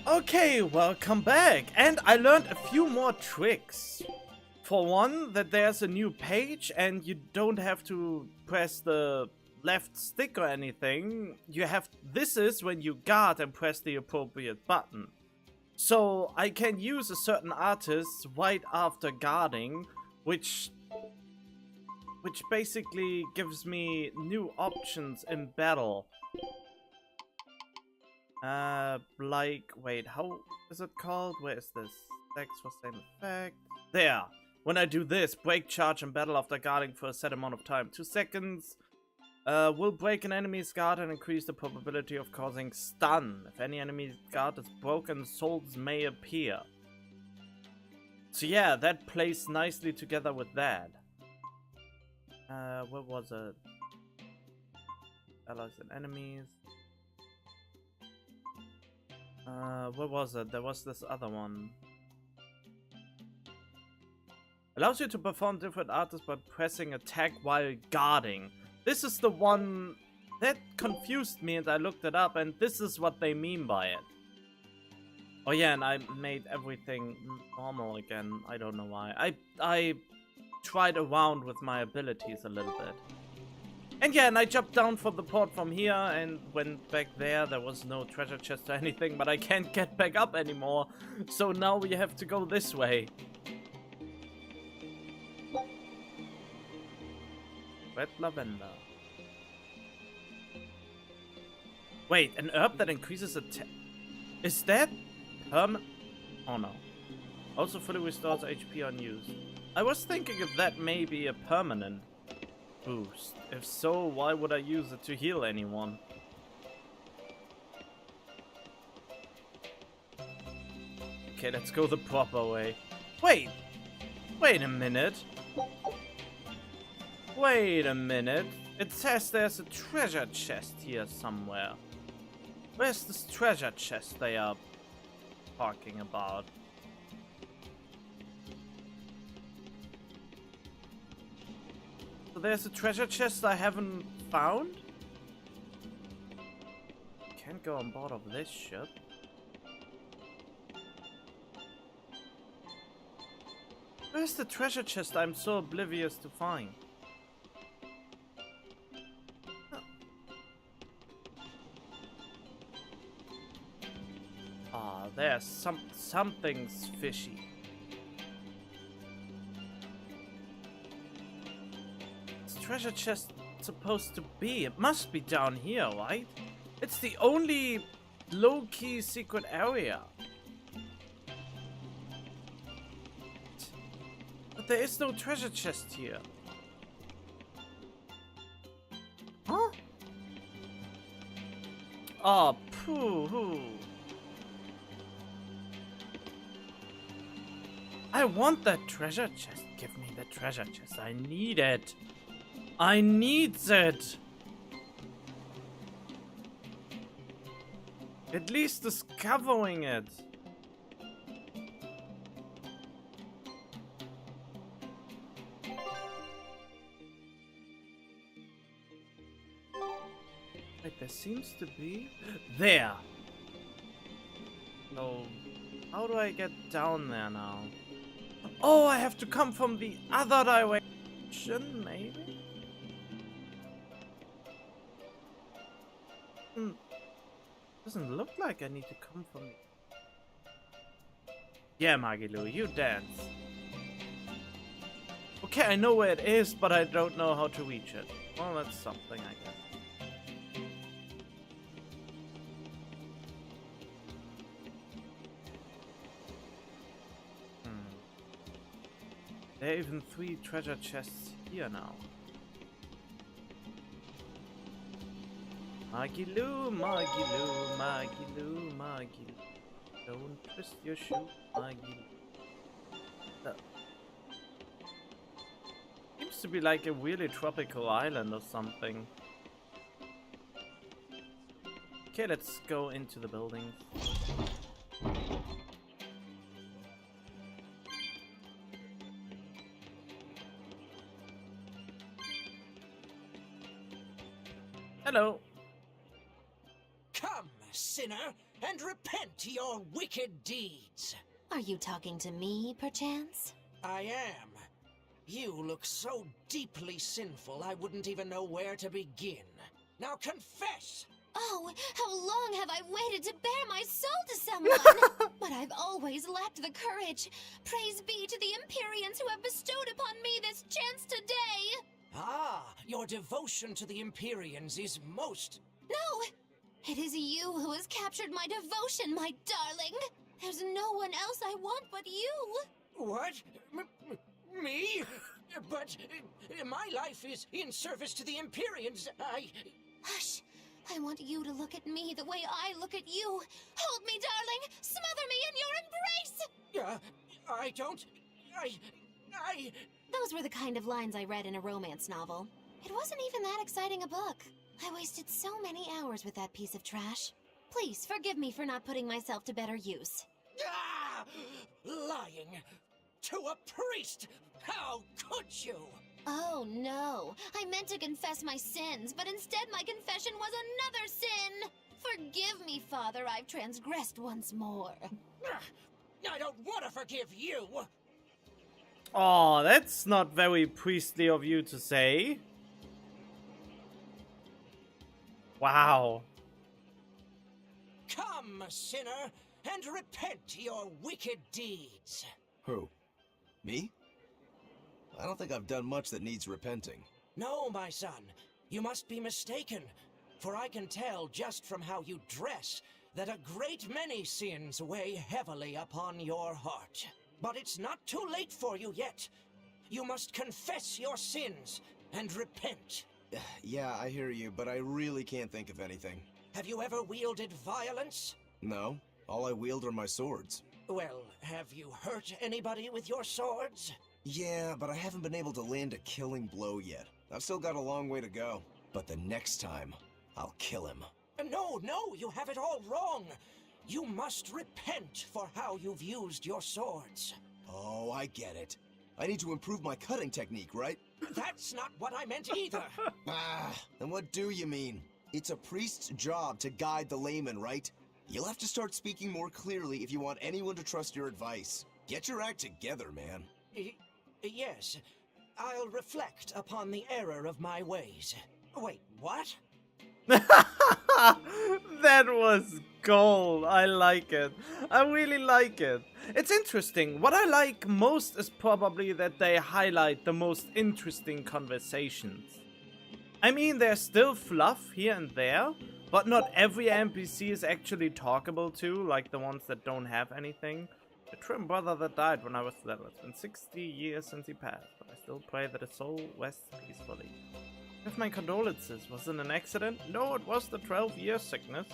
Okay, welcome back. And I learned a few more tricks. For one, that there's a new page and you don't have to press the left stick or anything. This is when you guard and press the appropriate button. So I can use a certain artist right after guarding, which basically gives me new options in battle. Wait, how is it called? Where is this? Stacks for same effect. There. When I do this, break charge and battle after guarding for a set amount of time. 2 seconds. Will break an enemy's guard and increase the probability of causing stun. If any enemy's guard is broken, souls may appear. So yeah, that plays nicely together with that. What was it? Allies and enemies. What was it? There was this other one. Allows you to perform different artists by pressing attack while guarding. This is the one that confused me and I looked it up and this is what they mean by it. Oh yeah, and I made everything normal again. I don't know why. I tried around with my abilities a little bit. And yeah, and I jumped down from the port from here and went back there. There was no treasure chest or anything, but I can't get back up anymore. So now we have to go this way. Red lavender. Wait, an herb that increases attack. Is that permanent? Oh no. Also fully restores HP on use. I was thinking if that may be a permanent boost. If so, why would I use it to heal anyone? Okay, let's go the proper way. Wait a minute. Wait a minute. It says there's a treasure chest here somewhere. Where's this treasure chest they are talking about? So there's a treasure chest I haven't found? Can't go on board of this ship. Where's the treasure chest I'm so oblivious to find? There's something's fishy. This treasure chest supposed to be? It must be down here, right? It's the only low-key secret area. But there is no treasure chest here. Huh? Oh, poo-hoo. I want that treasure chest. Give me the treasure chest. I need it. I need it. At least discovering it. Wait, there seems to be... There. So, how do I get down there now? Oh, I have to come from the other direction, maybe? Doesn't look like I need to come from the... Yeah, Magilou, you dance. Okay, I know where it is, but I don't know how to reach it. Well, that's something, I guess. There are even 3 treasure chests here now. Magilou, Magilou, Magilou, Magilou. Don't twist your shoe, Magilou. Seems to be like a really tropical island or something. Okay, let's go into the building. Hello. Come, sinner, and repent your wicked deeds. Are you talking to me, perchance? I am. You look so deeply sinful I wouldn't even know where to begin. Now confess! Oh, how long have I waited to bare my soul to someone? But I've always lacked the courage. Praise be to the Empyreans who have bestowed upon me this chance today. Ah, your devotion to the Empyreans is most... No, it is you who has captured my devotion, my darling. There's no one else I want but you. What? Me? But my life is in service to the Empyreans. Hush. I want you to look at me the way I look at you. Hold me, darling. Smother me in your embrace. I don't... Those were the kind of lines I read in a romance novel. It wasn't even that exciting a book. I wasted so many hours with that piece of trash. Please, forgive me for not putting myself to better use. Lying to a priest! How could you? Oh no, I meant to confess my sins, but instead my confession was another sin! Forgive me, Father, I've transgressed once more. I don't want to forgive you! Oh, that's not very priestly of you to say. Wow. Come, sinner, and repent your wicked deeds. Who? Me? I don't think I've done much that needs repenting. No, my son, you must be mistaken, for I can tell just from how you dress that a great many sins weigh heavily upon your heart. But it's not too late for you yet. You must confess your sins and repent. Yeah, I hear you, but I really can't think of anything. Have you ever wielded violence? No, all I wield are my swords. Well, have you hurt anybody with your swords? Yeah, but I haven't been able to land a killing blow yet. I've still got a long way to go. But the next time, I'll kill him. No, you have it all wrong. You must repent for how you've used your swords. Oh, I get it. I need to improve my cutting technique, right? That's not what I meant either. Then what do you mean? It's a priest's job to guide the layman, right? You'll have to start speaking more clearly if you want anyone to trust your advice. Get your act together, man. Yes, I'll reflect upon the error of my ways. Wait, what? That was gold. I like it. I really like it. It's interesting. What I like most is probably that they highlight the most interesting conversations. I mean, there's still fluff here and there, but not every NPC is actually talkable to, like the ones that don't have anything. A twin brother that died when I was little. It's been 60 years since he passed, but I still pray that his soul rests peacefully. With my condolences, was it an accident? No, it was the 12-year sickness.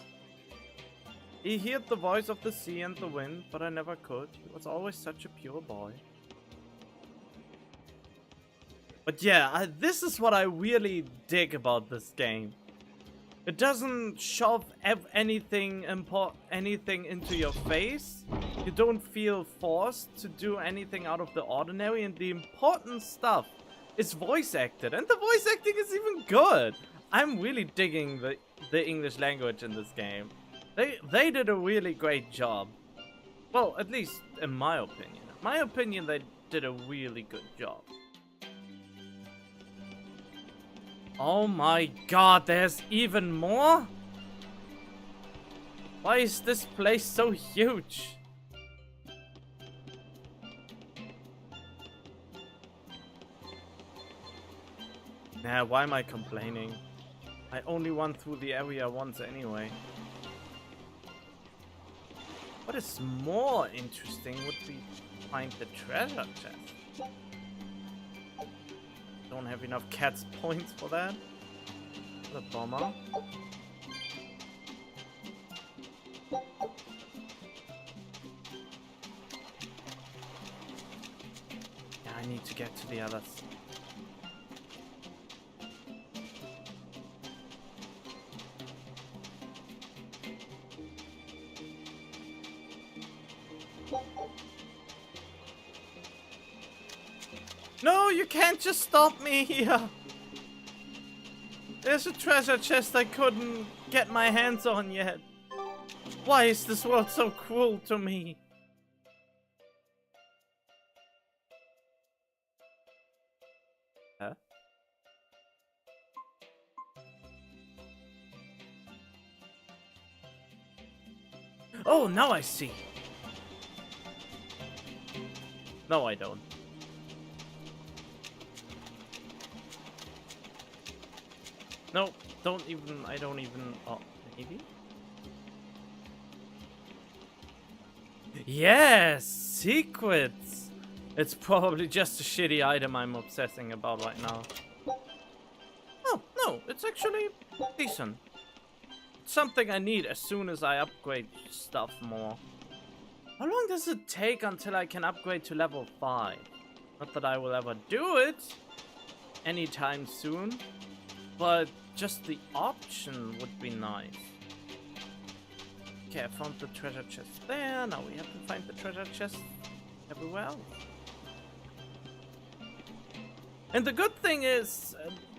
He heard the voice of the sea and the wind, but I never could. He was always such a pure boy. But yeah, this is what I really dig about this game. It doesn't shove anything into your face. You don't feel forced to do anything out of the ordinary, and the important stuff is voice acted, and the voice acting is even good. I'm really digging the English language in this game. They did a really great job. Well, at least in my opinion. In my opinion, they did a really good job. Oh my god, there's even more? Why is this place so huge? Nah, why am I complaining? I only went through the area once anyway. What is more interesting would be to find the treasure chest. Don't have enough cat's points for that. What a bummer. Yeah, I need to get to the others. No, you can't just stop me here. There's a treasure chest I couldn't get my hands on yet. Why is this world so cruel to me? Huh? Oh, now I see. No, I don't. No, don't even, I don't even, oh, maybe? Yes, secrets! It's probably just a shitty item I'm obsessing about right now. Oh, no, it's actually decent. It's something I need as soon as I upgrade stuff more. How long does it take until I can upgrade to level 5? Not that I will ever do it anytime soon, but just the option would be nice. Okay, I found the treasure chest there. Now we have to find the treasure chest everywhere else. And the good thing is,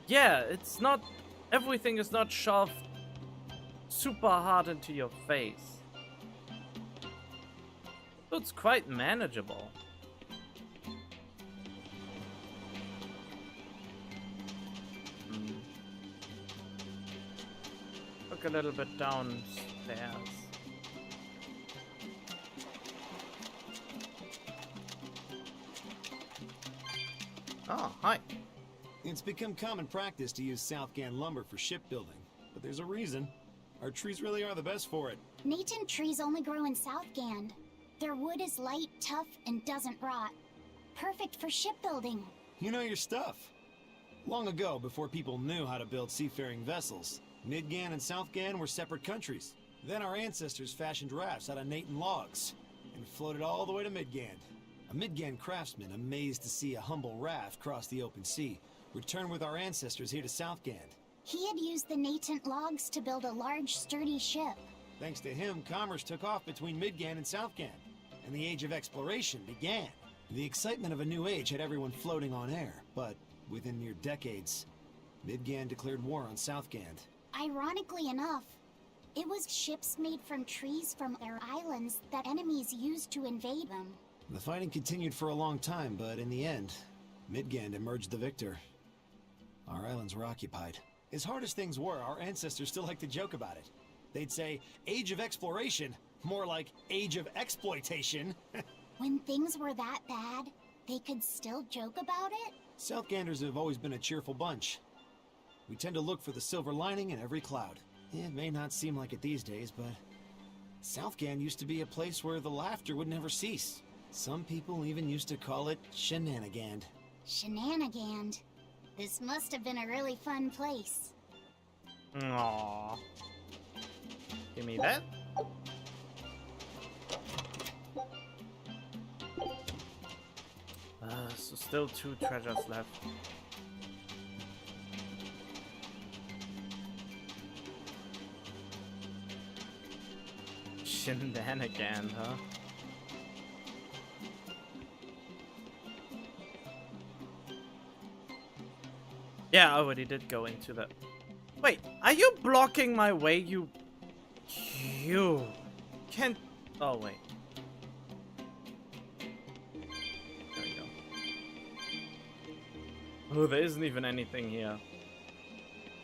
yeah, it's not, everything is not shoved super hard into your face. So it's quite manageable. Look a little bit downstairs. Oh, hi. It's become common practice to use Southgan lumber for shipbuilding, but there's a reason. Our trees really are the best for it. Natant trees only grow in Southgand. Their wood is light, tough, and doesn't rot. Perfect for shipbuilding. You know your stuff. Long ago, before people knew how to build seafaring vessels, Midgan and Southgan were separate countries. Then our ancestors fashioned rafts out of Natant logs and floated all the way to Midgan. A Midgan craftsman, amazed to see a humble raft cross the open sea, returned with our ancestors here to Southgand. He had used the Natant logs to build a large, sturdy ship. Thanks to him, commerce took off between Midgan and Southgan, and the Age of Exploration began. The excitement of a new age had everyone floating on air, but within mere decades, Midgan declared war on Southgand. Ironically enough, it was ships made from trees from their islands that enemies used to invade them. The fighting continued for a long time, but in the end, Midgand emerged the victor. Our islands were occupied. As hard as things were, our ancestors still like to joke about it. They'd say, Age of Exploration, more like Age of Exploitation. When things were that bad, they could still joke about it? Southganders have always been a cheerful bunch. We tend to look for the silver lining in every cloud. It may not seem like it these days, but Southgand used to be a place where the laughter would never cease. Some people even used to call it Shenanigand. Shenanigand. This must have been a really fun place. Aww. Give me that. So still 2 treasures left. Shenanigans, huh? Yeah, I already did go into the... Wait, are you blocking my way, you... You... Can't... Oh, wait. There we go. Oh, there isn't even anything here.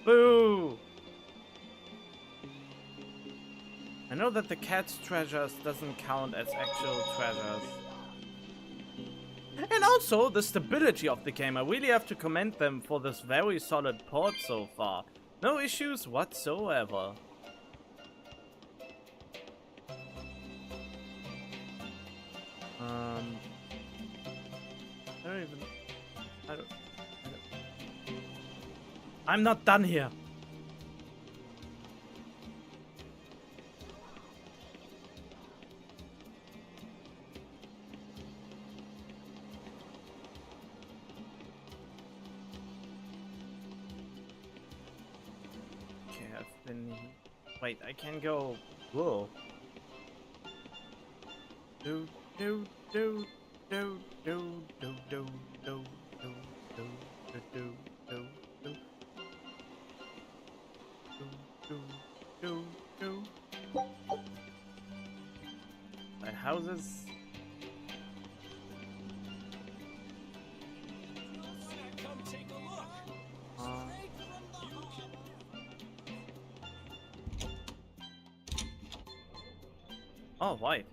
Boo! I know that the cat's treasures doesn't count as actual treasures. And also, the stability of the game. I really have to commend them for this very solid port so far. No issues whatsoever. I don't... I'm not done here. Wait, I can go. Whoa. Do do do do do do do do do do do do do do do do do. Houses. Come take a look. Oh, white.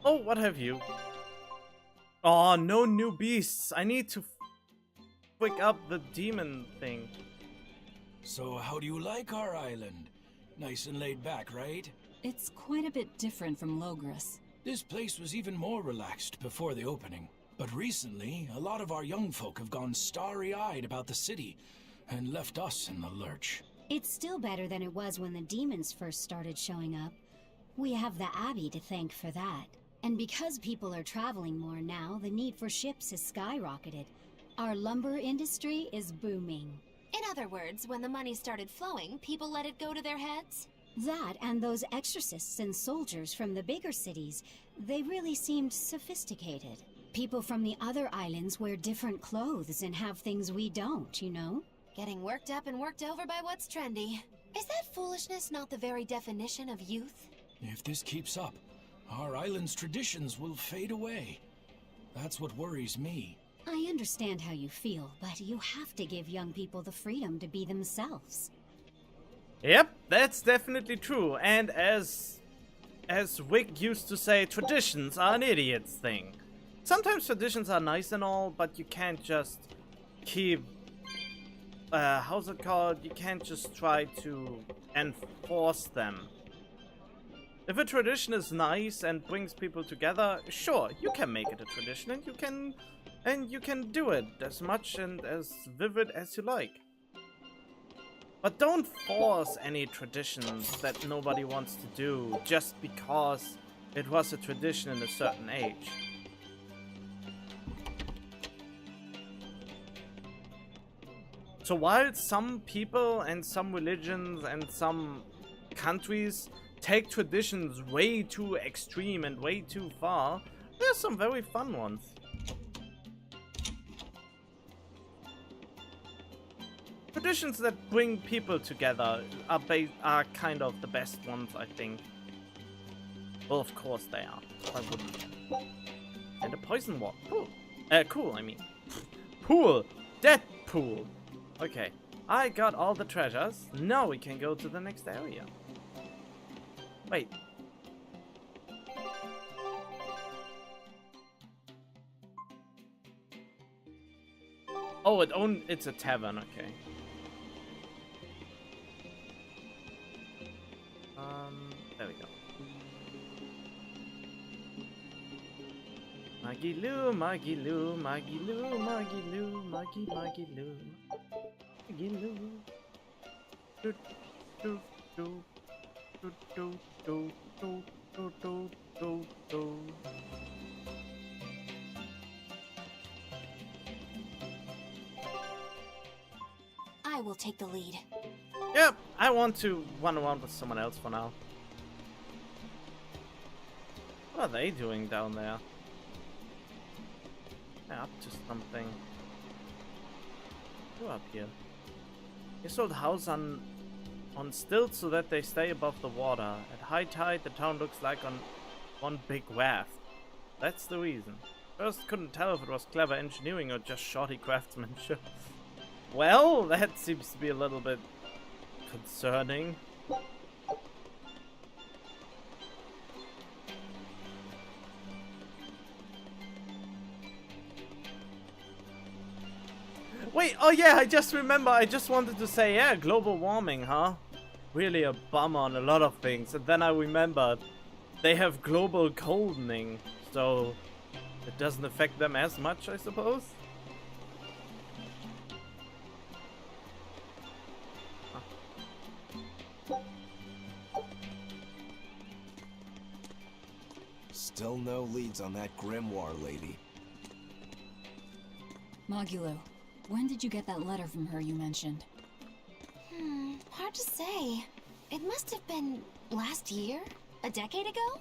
Oh, what have you? Oh, no new beasts. I need to pick up the demon thing. So how do you like our island? Nice and laid back, right? It's quite a bit different from Logris. This place was even more relaxed before the opening. But recently, a lot of our young folk have gone starry-eyed about the city and left us in the lurch. It's still better than it was when the demons first started showing up. We have the Abbey to thank for that. And because people are traveling more now, the need for ships has skyrocketed. Our lumber industry is booming. In other words, when the money started flowing, people let it go to their heads? That and those exorcists and soldiers from the bigger cities, they really seemed sophisticated. People from the other islands wear different clothes and have things we don't, you know? Getting worked up and worked over by what's trendy. Is that foolishness not the very definition of youth? If this keeps up, our island's traditions will fade away. That's what worries me. I understand how you feel, but you have to give young people the freedom to be themselves. Yep, that's definitely true. And as Wick used to say, traditions are an idiot's thing. Sometimes traditions are nice and all, but you can't just keep... how's it called? You can't just try to enforce them. If a tradition is nice and brings people together, sure, you can make it a tradition and you can do it as much and as vivid as you like. But don't force any traditions that nobody wants to do just because it was a tradition in a certain age. So while some people and some religions and some countries take traditions way too extreme and way too far, there's some very fun ones. Traditions that bring people together are kind of the best ones, I think. Well, of course they are. Why wouldn't they? And a poison wall. Cool. Cool, I mean. Pool. Dead pool. Okay. I got all the treasures. Now we can go to the next area. Wait. Oh, it's a tavern, okay. There we go. Magilou, Magilou, Magilou, Magilou, Magilou. Magilou. Do, do, do. Do, do, do, do, do, do, do, do. I will take the lead. Yep, I want to one-on-one with someone else for now. What are they doing down there? They're up to something. Go up here. This old house on stilts so that they stay above the water. At high tide, the town looks like on one big raft. That's the reason. First, couldn't tell if it was clever engineering or just shoddy craftsmanship. Well, that seems to be a little bit concerning. Wait, oh yeah, I just remember, I just wanted to say, yeah, global warming, huh? Really a bummer on a lot of things. And then I remembered they have global coldening, so it doesn't affect them as much, I suppose. Still no leads on that grimoire lady. Magilou, when did you get that letter from her you mentioned? Hard to say. It must have been last year? A decade ago?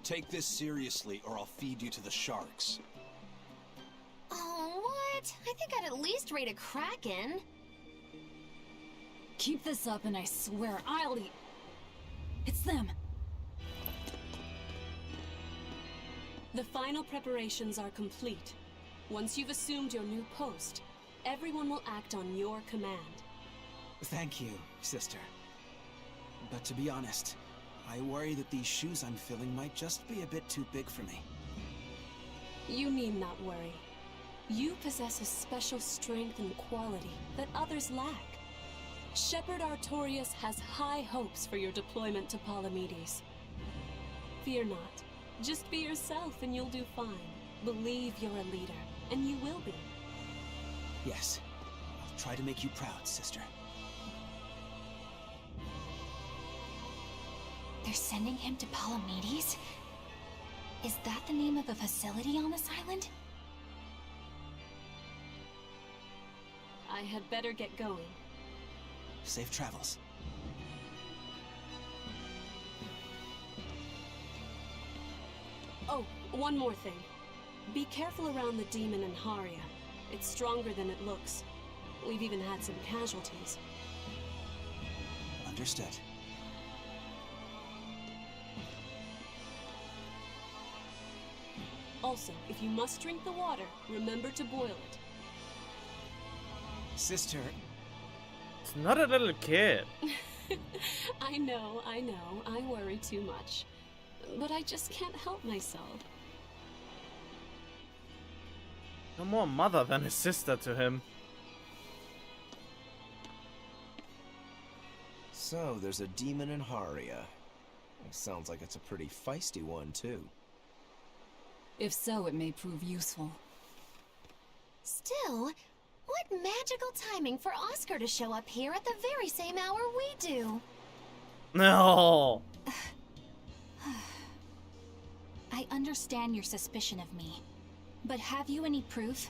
Take this seriously or I'll feed you to the sharks. Oh, what? I think I'd at least rate a kraken. Keep this up and I swear I'll eat... It's them! The final preparations are complete. Once you've assumed your new post, everyone will act on your command. Thank you, sister. But to be honest, I worry that these shoes I'm filling might just be a bit too big for me. You need not worry. You possess a special strength and quality that others lack. Shepherd Artorias has high hopes for your deployment to Palamedes. Fear not. Just be yourself and you'll do fine. Believe you're a leader, and you will be. Yes, I'll try to make you proud, sister. They're sending him to Palamedes? Is that the name of a facility on this island? I had better get going. Safe travels. Oh, one more thing. Be careful around the demon in Haria. It's stronger than it looks. We've even had some casualties. Understood. Also, if you must drink the water, remember to boil it. Sister, It's not a little kid. I know, I worry too much. But I just can't help myself. No more mother than his sister to him. So, there's a demon in Haria. Sounds like it's a pretty feisty one, too. If so, it may prove useful. Still, what magical timing for Oscar to show up here at the very same hour we do. No. I understand your suspicion of me, but have you any proof?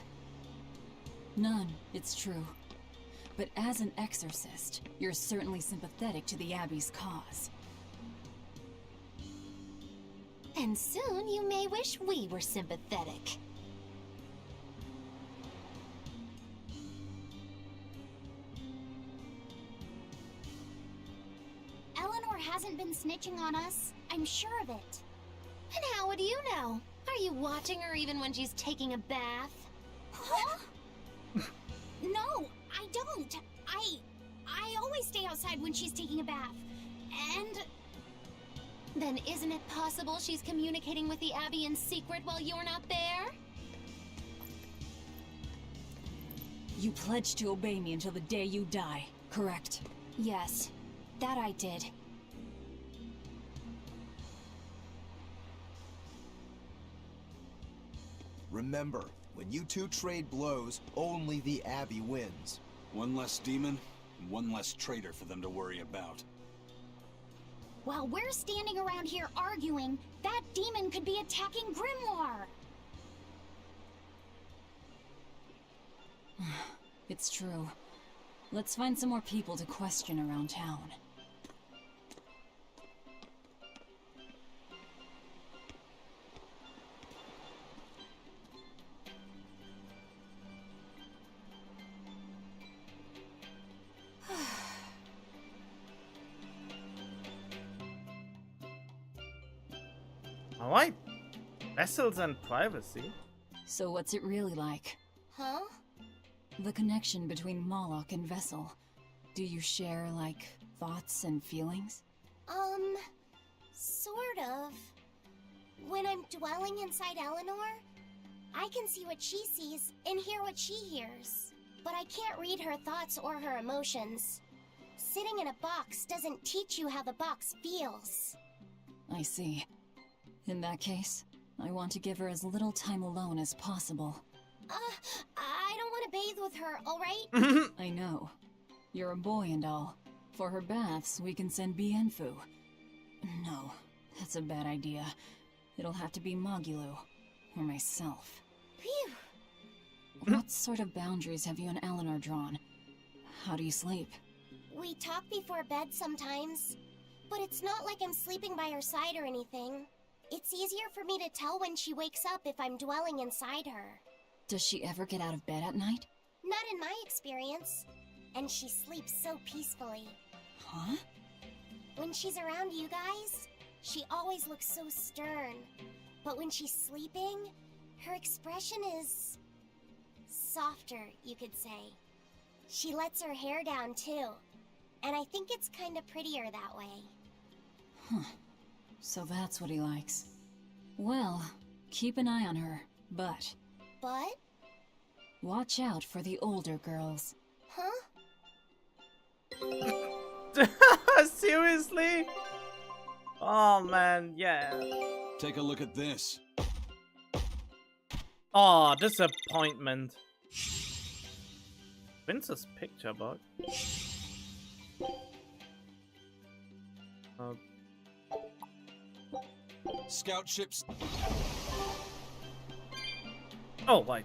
None, it's true. But as an exorcist, you're certainly sympathetic to the Abbey's cause. And soon you may wish we were sympathetic. Eleanor hasn't been snitching on us. I'm sure of it. And how would you know? Are you watching her even when she's taking a bath? Huh? No, I don't. I always stay outside when she's taking a bath. And Then isn't it possible she's communicating with the Abbey in secret while you're not there? You pledged to obey me until the day you die, correct? yes, that I did. Remember, when you two trade blows, only the Abbey wins. One less demon, and one less traitor for them to worry about. While we're standing around here arguing, that demon could be attacking Grimoire. It's true. Let's find some more people to question around town. Alright. Vessels and privacy. So what's it really like? Huh? The connection between Moloch and Vessel. Do you share, like, thoughts and feelings? Sort of. When I'm dwelling inside Eleanor, I can see what she sees and hear what she hears. But I can't read her thoughts or her emotions. Sitting in a box doesn't teach you how the box feels. I see. In that case, I want to give her as little time alone as possible. I don't want to bathe with her, alright? I know. You're a boy and all. For her baths, we can send Bienfu. No, that's a bad idea. It'll have to be Magilou, or myself. Phew. What sort of boundaries have you and Eleanor drawn? How do you sleep? We talk before bed sometimes, but it's not like I'm sleeping by her side or anything. It's easier for me to tell when she wakes up if I'm dwelling inside her. Does she ever get out of bed at night? Not in my experience. And she sleeps so peacefully. Huh? When she's around you guys, she always looks so stern. But when she's sleeping, her expression is softer, you could say. She lets her hair down too, and I think it's kind of prettier that way. Huh. So that's what he likes. Well, keep an eye on her, but... But? Watch out for the older girls. Huh? Seriously? Oh man, yeah. Take a look at this. Oh, disappointment. Vince's picture bug. Scout ships. Oh, wait.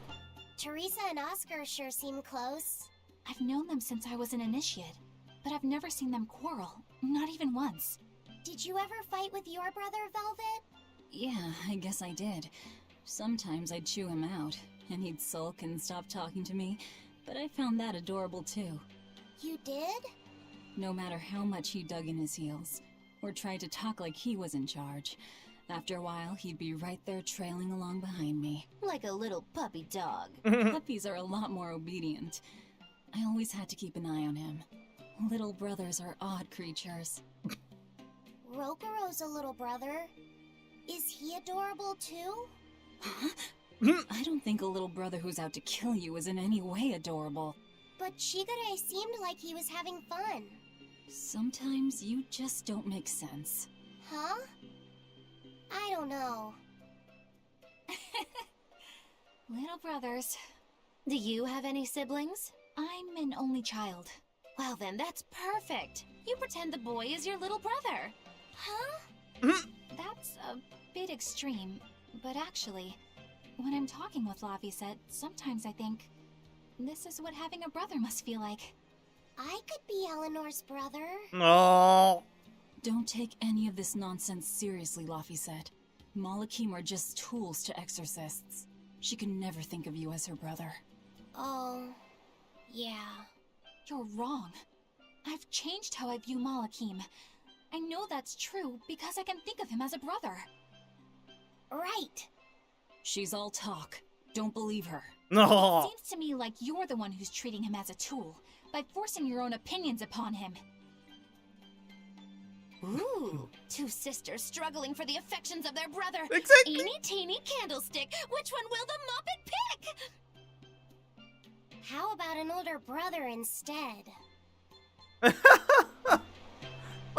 Teresa and Oscar sure seem close. I've known them since I was an initiate, but I've never seen them quarrel, not even once. Did you ever fight with your brother, Velvet? Yeah, I guess I did. Sometimes I'd chew him out, and he'd sulk and stop talking to me, but I found that adorable too. You did? No matter how much he dug in his heels, or tried to talk like he was in charge, after a while he'd be right there trailing along behind me. Like a little puppy dog. Puppies are a lot more obedient. I always had to keep an eye on him. Little brothers are odd creatures. Rokuro's a little brother. Is he adorable too? I don't think a little brother who's out to kill you is in any way adorable. But Shigure seemed like he was having fun. Sometimes you just don't make sense. Huh? I don't know. Little brothers. Do you have any siblings? I'm an only child. Well then, that's perfect. You pretend the boy is your little brother. Huh? That's a bit extreme, but actually, when I'm talking with Lavisette, sometimes I think, this is what having a brother must feel like. I could be Eleanor's brother. No. Don't take any of this nonsense seriously, Lavisette. Malakim are just tools to exorcists. She can never think of you as her brother. Oh, yeah. You're wrong. I've changed how I view Malakim. I know that's true because I can think of him as a brother. Right. She's all talk. Don't believe her. No. It seems to me like you're the one who's treating him as a tool, by forcing your own opinions upon him. Ooh, two sisters struggling for the affections of their brother. Exactly. Eeny teeny candlestick. Which one will the Muppet pick? How about an older brother instead?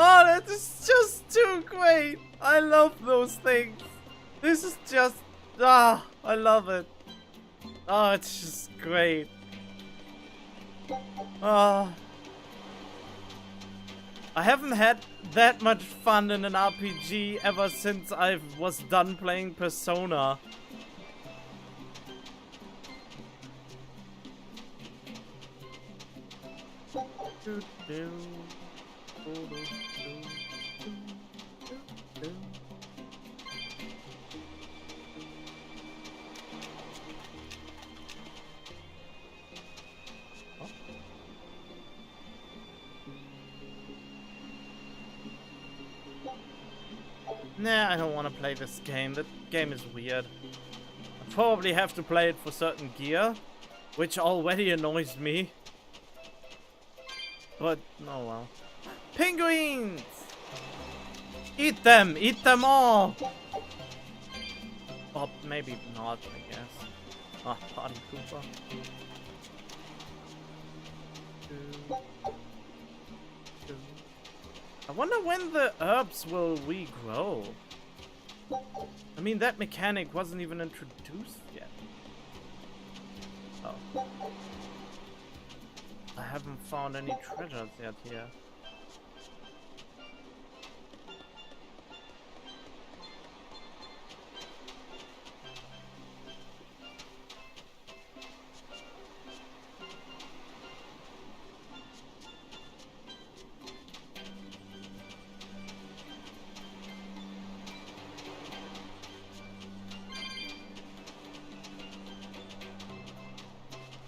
Oh, that is just too great. I love those things. This is just, I love it. Oh, it's just great. I haven't had that much fun in an RPG ever since I was done playing Persona. Nah, I don't want to play this game. That game is weird. I probably have to play it for certain gear, which already annoys me. But, oh well. Penguins! Eat them! Eat them all! Or maybe not, I guess. Ah, Party Cooper. I wonder when the herbs will regrow. I mean, that mechanic wasn't even introduced yet. Oh. I haven't found any treasures yet here.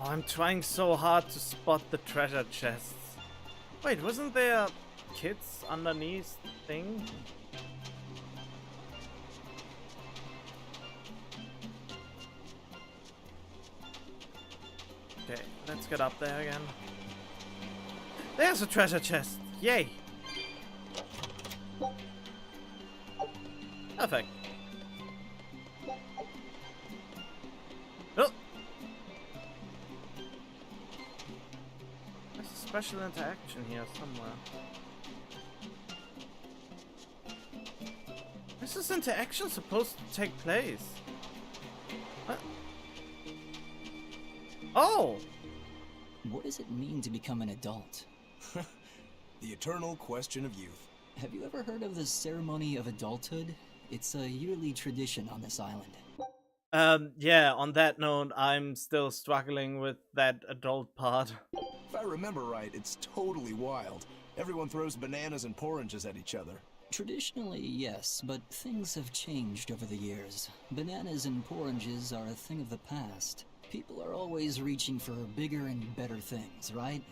I'm trying so hard to spot the treasure chests. Wait, wasn't there kids underneath thing? Okay, let's get up there again. There's a treasure chest! Yay! Perfect. Oh! There's a special interaction here somewhere. Where's this interaction supposed to take place? What? Oh! What does it mean to become an adult? The eternal question of youth. Have you ever heard of the ceremony of adulthood? It's a yearly tradition on this island. Yeah, on that note, I'm still struggling with that adult part. If I remember right, it's totally wild. Everyone throws bananas and oranges at each other. Traditionally, yes, but things have changed over the years. Bananas and oranges are a thing of the past. People are always reaching for bigger and better things, right?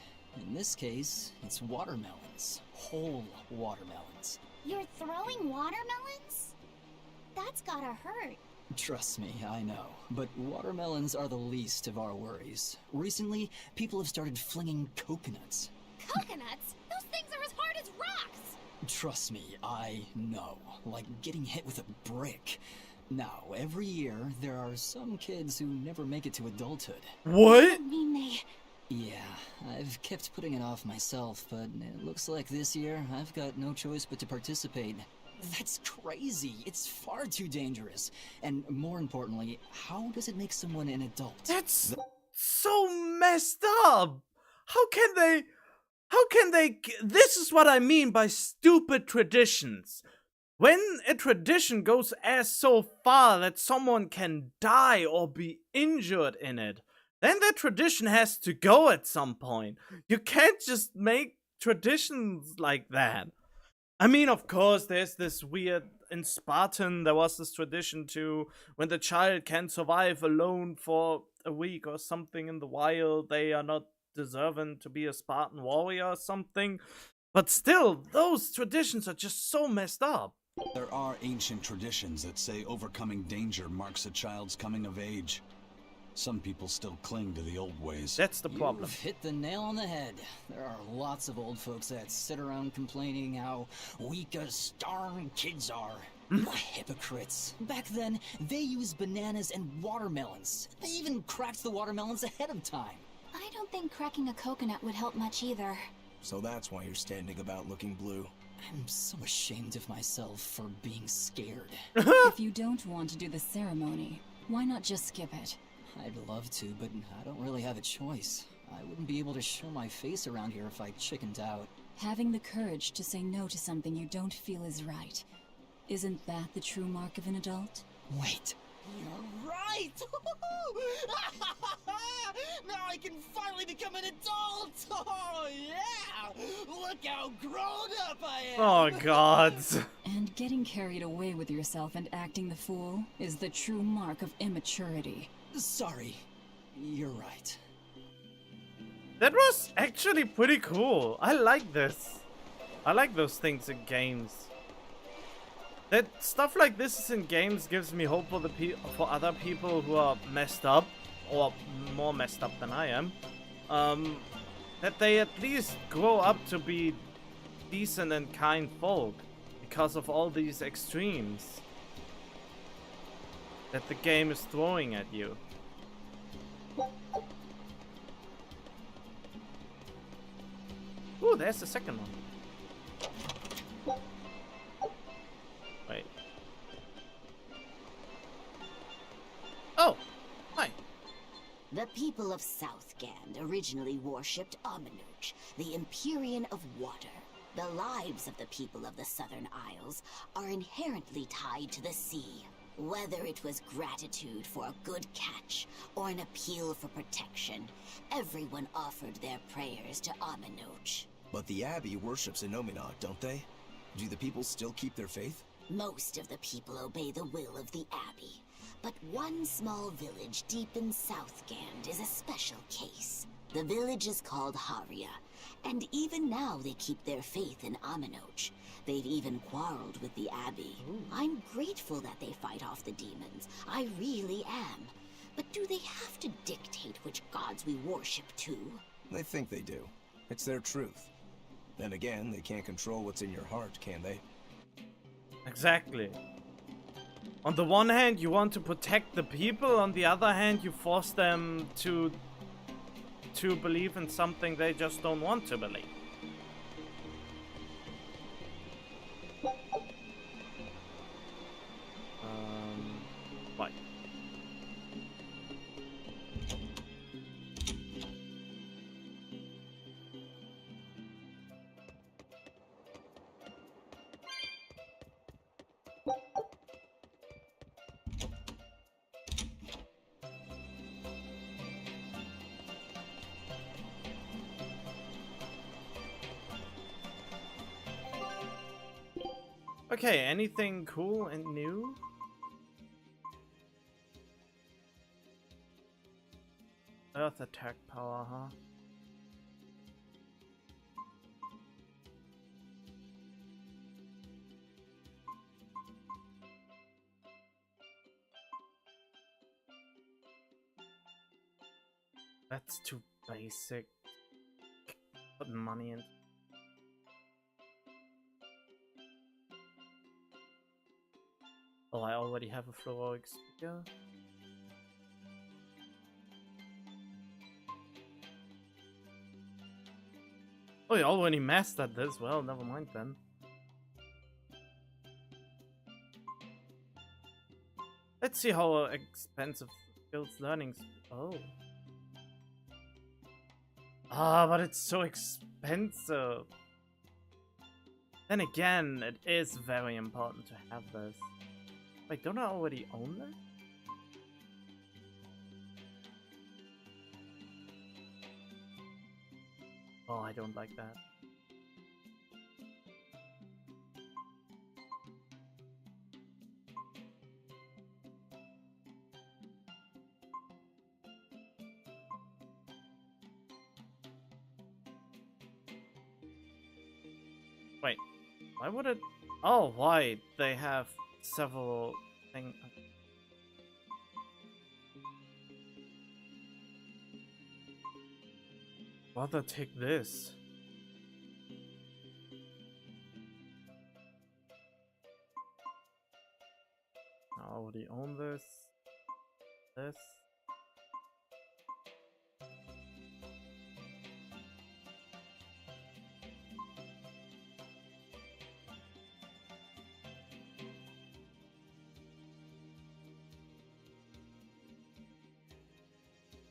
In this case, it's watermelons. Whole watermelons. You're throwing watermelons? That's gotta hurt. Trust me, I know. But watermelons are the least of our worries. Recently, people have started flinging coconuts. Coconuts? Those things are as hard as rocks! Trust me, I know. Like getting hit with a brick. Now, every year, there are some kids who never make it to adulthood. What? I mean they... Yeah, I've kept putting it off myself, but it looks like this year I've got no choice but to participate. That's crazy. It's far too dangerous. And more importantly, how does it make someone an adult? That's so messed up! How can they... This is what I mean by stupid traditions. When a tradition goes so far that someone can die or be injured in it, then that tradition has to go at some point. You can't just make traditions like that. I mean, of course, there's this weird... In Spartan, there was this tradition too, when the child can survive alone for a week or something in the wild, they are not deserving to be a Spartan warrior or something. But still, those traditions are just so messed up. There are ancient traditions that say overcoming danger marks a child's coming of age. Some people still cling to the old ways. That's the problem. You've hit the nail on the head. There are lots of old folks that sit around complaining how weak as darn kids are. Hypocrites. Back then, they used bananas and watermelons. They even cracked the watermelons ahead of time. I don't think cracking a coconut would help much either. So that's why you're standing about looking blue. I'm so ashamed of myself for being scared. If you don't want to do the ceremony, why not just skip it? I'd love to, but I don't really have a choice. I wouldn't be able to show my face around here if I chickened out. Having the courage to say no to something you don't feel is right. Isn't that the true mark of an adult? Wait. You're right! Now I can finally become an adult! Oh, yeah! Look how grown up I am! Oh, God. And getting carried away with yourself and acting the fool is the true mark of immaturity. Sorry. You're right. That was actually pretty cool. I like this. I like those things in games. That stuff like this in games gives me hope for for other people who are messed up, or more messed up than I am. That they at least grow up to be decent and kind folk because of all these extremes that the game is throwing at you. Ooh, there's the second one. Wait. Oh, hi. The people of Southgand originally worshipped Amenoch, the Empyrean of Water. The lives of the people of the Southern Isles are inherently tied to the sea. Whether it was gratitude for a good catch or an appeal for protection, everyone offered their prayers to Amenoch. But the Abbey worships Innominat, don't they? Do the people still keep their faith? Most of the people obey the will of the Abbey, but one small village deep in Southgand is a special case. The village is called Haria, and even now they keep their faith in Amenoch. They've even quarreled with the Abbey. I'm grateful that they fight off the demons. I really am. But do they have to dictate which gods we worship too? They think they do. It's their truth. Then again, they can't control what's in your heart, can they? Exactly. On the one hand, you want to protect the people. On the other hand, you force them to believe in something they just don't want to believe. Right. Okay, anything cool and new? Earth attack power, huh? That's too basic. Put money in. Oh, I already have a Floroic speaker. Oh, you already mastered this? Well, never mind then. Let's see how expensive skills learning. Oh. Ah, but it's so expensive. Then again, it is very important to have this. Wait, don't I already own this? Oh, I don't like that. Wait, why would it? Oh, why? They have several things. Rather take this. I already own this. This.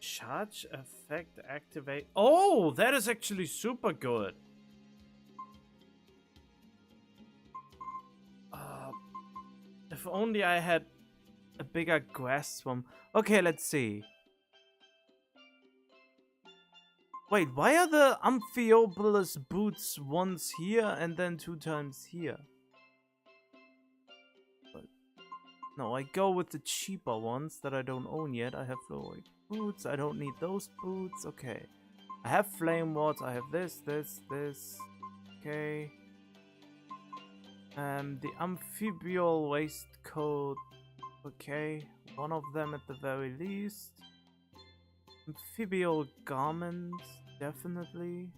Charge effect activate. Oh, that is actually super good. If only I had a bigger grasp from. Okay, let's see. Wait, why are the Amphipolis boots once here and then 2 times here? But no, I go with the cheaper ones that I don't own yet. I have Floroic boots. I don't need those boots. Okay. I have flame wards. I have this. Okay. The amphibial waistcoat. Okay. One of them at the very least. Amphibial garments. Definitely.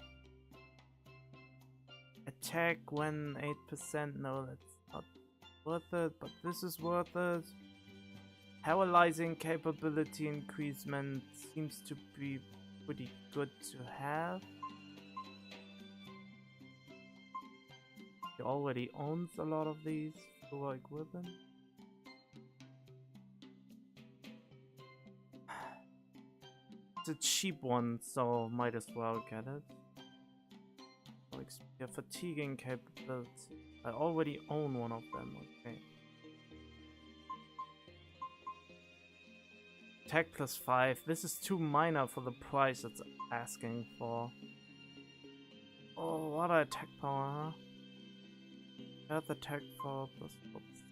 Attack when 8%. No, that's not worth it. But this is worth it. Paralyzing capability increasement seems to be pretty good to have. He already owns a lot of these Floroic weapons. It's a cheap one, so might as well get it. Like fatiguing capability. I already own one of them, okay. Attack +5. This is too minor for the price it's asking for. Oh, what a attack power, huh? Earth attack power plus. Oops.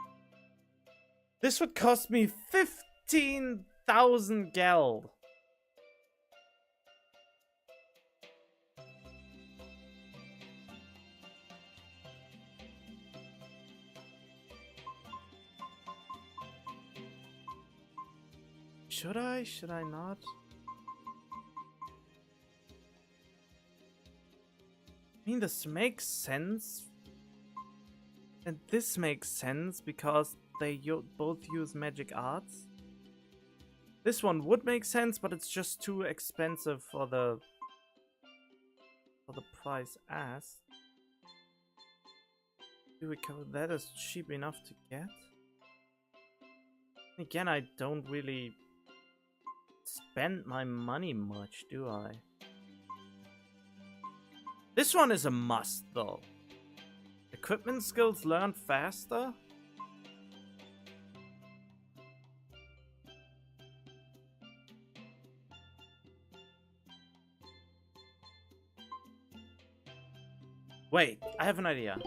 This would cost me 15,000 geld. Should I? Should I not? I mean, this makes sense. And this makes sense because they both use magic arts. This one would make sense, but it's just too expensive for the price asked. Do we cover that as cheap enough to get? Again, I don't really spend my money much, do I? This one is a must, though. Equipment skills learn faster? Wait, I have an idea.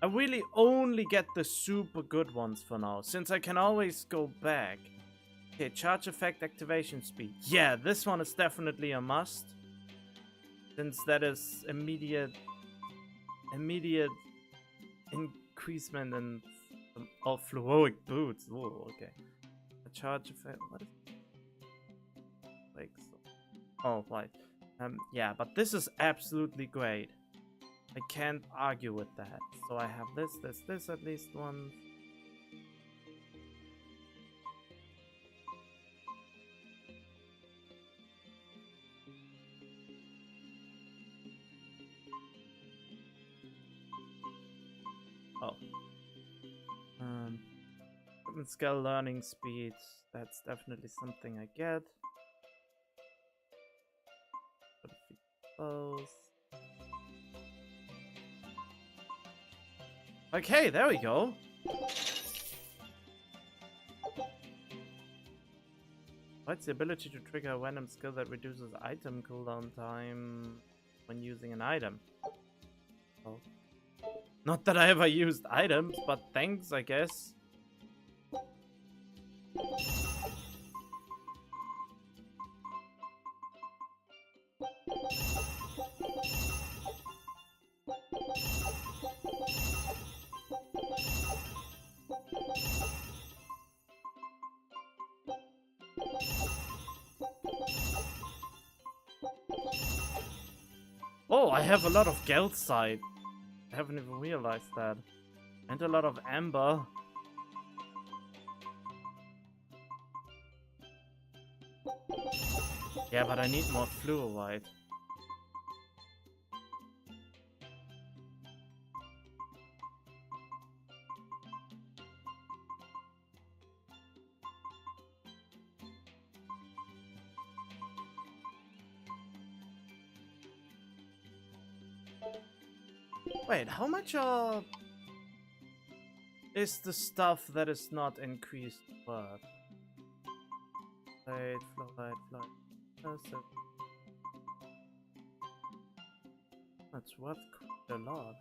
I really only get the super good ones for now, since I can always go back. Okay, charge effect activation speed. Yeah, this one is definitely a must. Since that is immediate increasement in all fluoric boots. Oh, okay. A charge effect. What is like so? Oh, right. Yeah, but this is absolutely great. I can't argue with that. So I have this at least one. Oh. Equipment skill learning speed. That's definitely something I get. Both. Okay, there we go. What's the ability to trigger a random skill that reduces item cooldown time when using an item? Oh. Not that I ever used items, but thanks, I guess. Oh, I have a lot of Geldside. I haven't even realized that. And a lot of Amber. Yeah, but I need more Fluorite. Wait, how much is the stuff that is not increased worth? Fluorite. Oh, so that's worth quite a lot.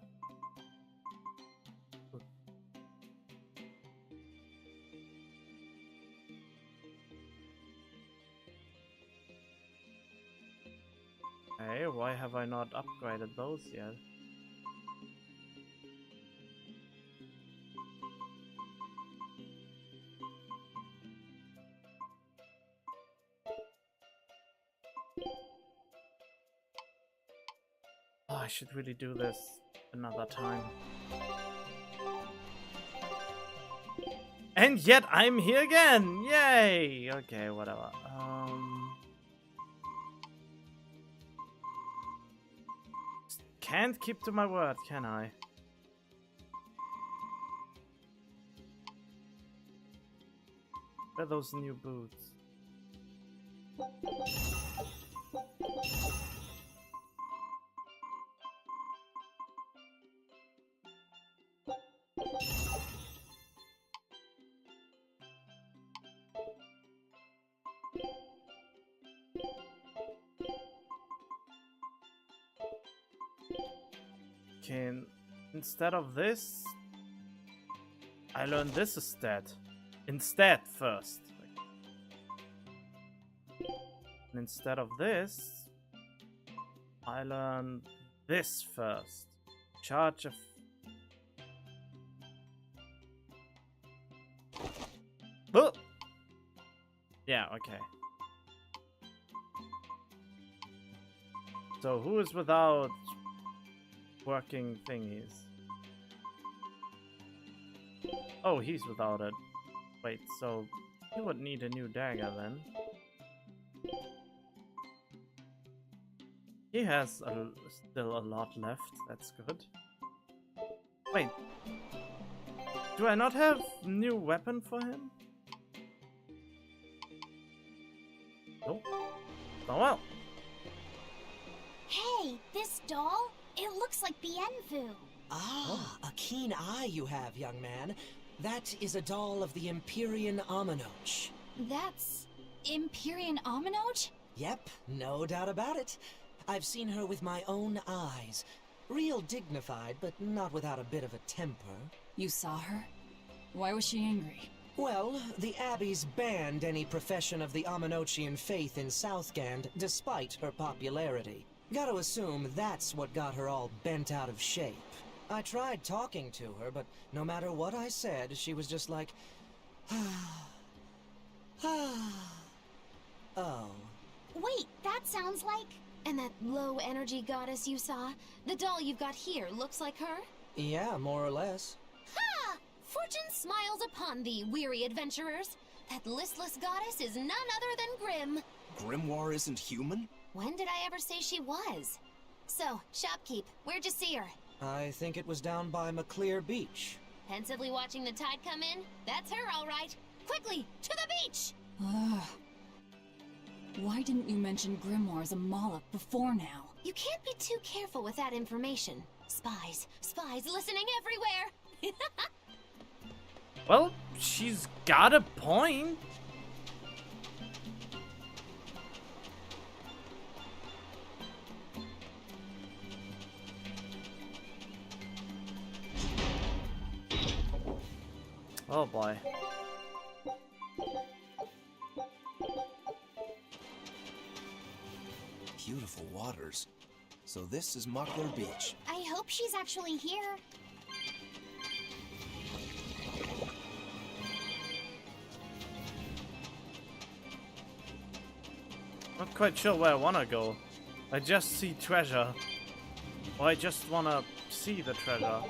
Hey, why have I not upgraded those yet? Oh, I should really do this another time. And yet I'm here again! Yay! Okay, whatever. Can't keep to my word, can I? Where are those new boots? Okay, instead of this, I learned this instead first. And instead of this, I learned this first. Charge of... Oh! Yeah, okay. So who is without working thingies? Oh, he's without it. Wait, so he would need a new dagger then. He has still a lot left, that's good. Wait. Do I not have new weapon for him? Nope. Oh well. Hey, this doll? It looks like Bienfu. Ah, a keen eye you have, young man. That is a doll of the Empyrean Aminoch. That's Empyrean Aminoch? Yep, no doubt about it. I've seen her with my own eyes. Real dignified, but not without a bit of a temper. You saw her? Why was she angry? Well, the Abbeys banned any profession of the Aminochian faith in Southgand, despite her popularity. Gotta assume that's what got her all bent out of shape. I tried talking to her, but no matter what I said, she was just like, oh. Wait, that sounds like... And that low-energy goddess you saw? The doll you've got here looks like her? Yeah, more or less. Ha! Fortune smiles upon thee, weary adventurers. That listless goddess is none other than Grim. Grimoire isn't human? When did I ever say she was? So, shopkeep, where'd you see her? I think it was down by McClear Beach. Pensively watching the tide come in? That's her, all right. Quickly, to the beach! Ugh. Why didn't you mention Grimoire as a Moloch before now? You can't be too careful with that information. Spies listening everywhere! Well, she's got a point. Oh boy. Beautiful waters. So this is Muckler Beach. I hope she's actually here. Not quite sure where I wanna go. I just see treasure. Or I just wanna see the treasure.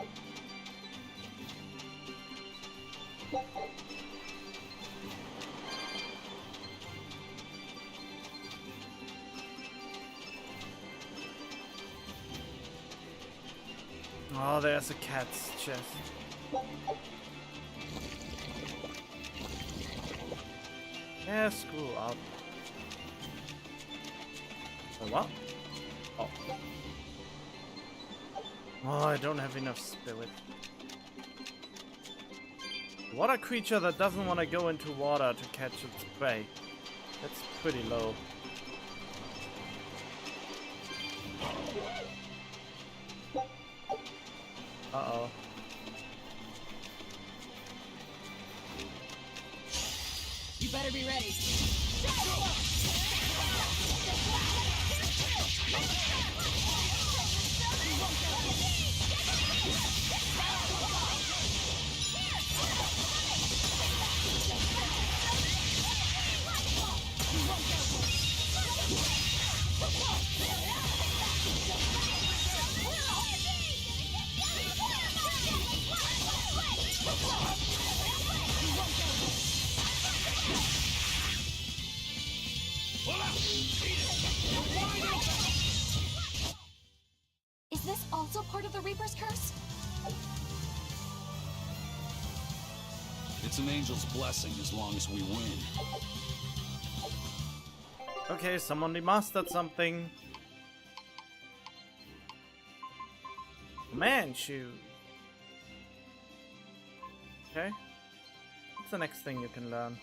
Oh, there's a cat's chest. Yeah, screw up. Oh, what? Oh. Oh, I don't have enough spirit. Water creature that doesn't want to go into water to catch its prey. That's pretty low. Uh-oh. You better be ready. Is this also part of the Reaper's curse? It's an angel's blessing as long as we win. Okay, someone remastered something. Man shoe. Okay. What's the next thing you can learn?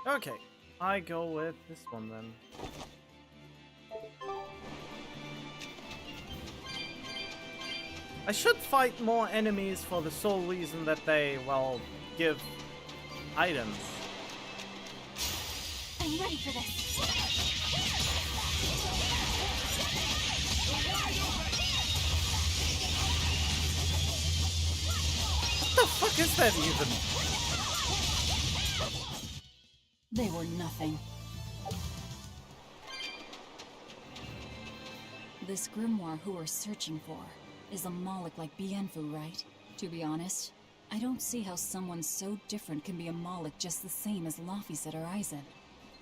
Okay, I go with this one then. I should fight more enemies for the sole reason that they, well, give items. I'm ready for this. What the fuck is that even? They were nothing. This grimoire who we're searching for is a Moloch like Bienfu, right? To be honest, I don't see how someone so different can be a Moloch just the same as Laphicet or Aizen.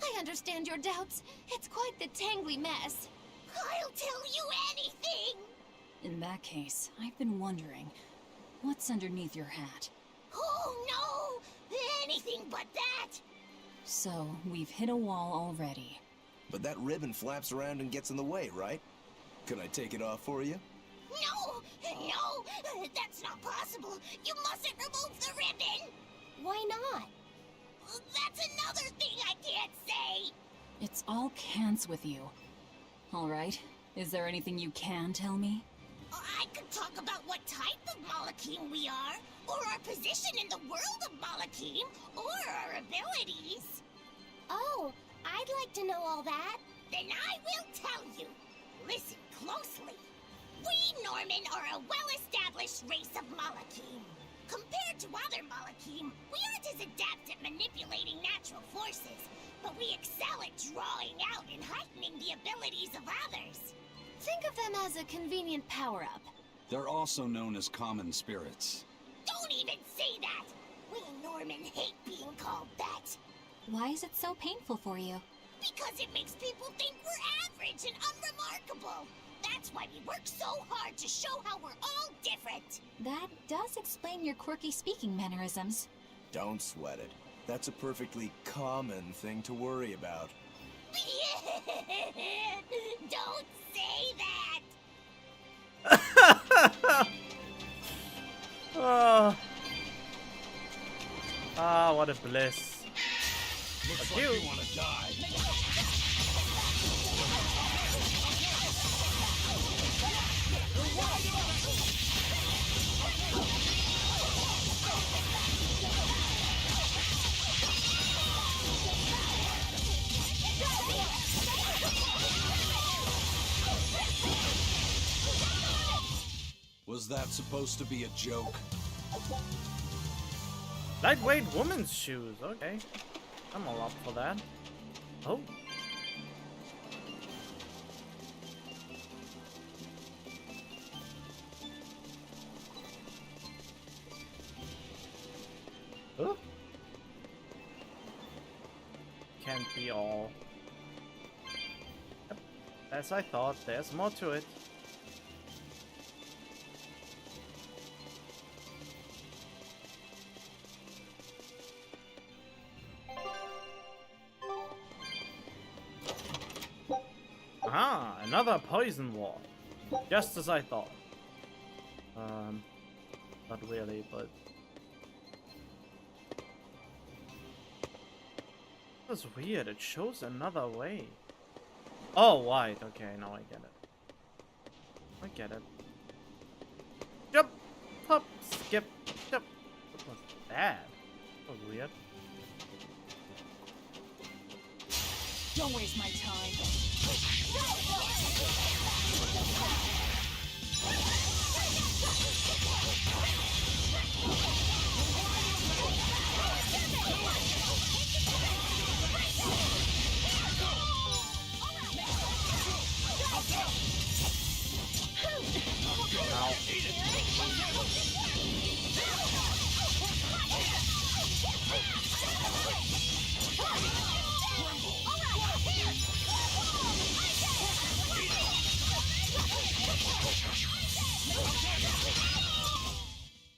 I understand your doubts. It's quite the tangly mess. I'll tell you anything! In that case, I've been wondering, what's underneath your hat? Oh no! Anything but that! So, we've hit a wall already. But that ribbon flaps around and gets in the way, right? Can I take it off for you? No! No! That's not possible! You mustn't remove the ribbon! Why not? That's another thing I can't say! It's all cants with you. Alright, is there anything you can tell me? I could talk about what type of Malachim we are, or our position in the world of Malachim, or our abilities. Oh, I'd like to know all that. Then I will tell you. Listen closely. We Norman are a well-established race of Malachim. Compared to other Malachim, we aren't as adept at manipulating natural forces, but we excel at drawing out and heightening the abilities of others. Think of them as a convenient power-up. They're also known as common spirits. Don't even say that! We Norman hate being called that. Why is it so painful for you? Because it makes people think we're average and unremarkable. That's why we work so hard to show how we're all different. That does explain your quirky speaking mannerisms. Don't sweat it. That's a perfectly common thing to worry about. Don't say that! Oh. Ah, what a bliss. Looks Fuck like you. you want to die. Was that supposed to be a joke? Lightweight woman's shoes, okay. I'm all up for that. Oh. Oh. Can't be all. Yep. As I thought, there's more to it. Ah, another poison wall. Just as I thought. Not really, but... That's weird, it shows another way. Oh, right, okay, now I get it. I get it. Jump! Hop! Skip! Jump! What was that? That was weird. Don't waste my time.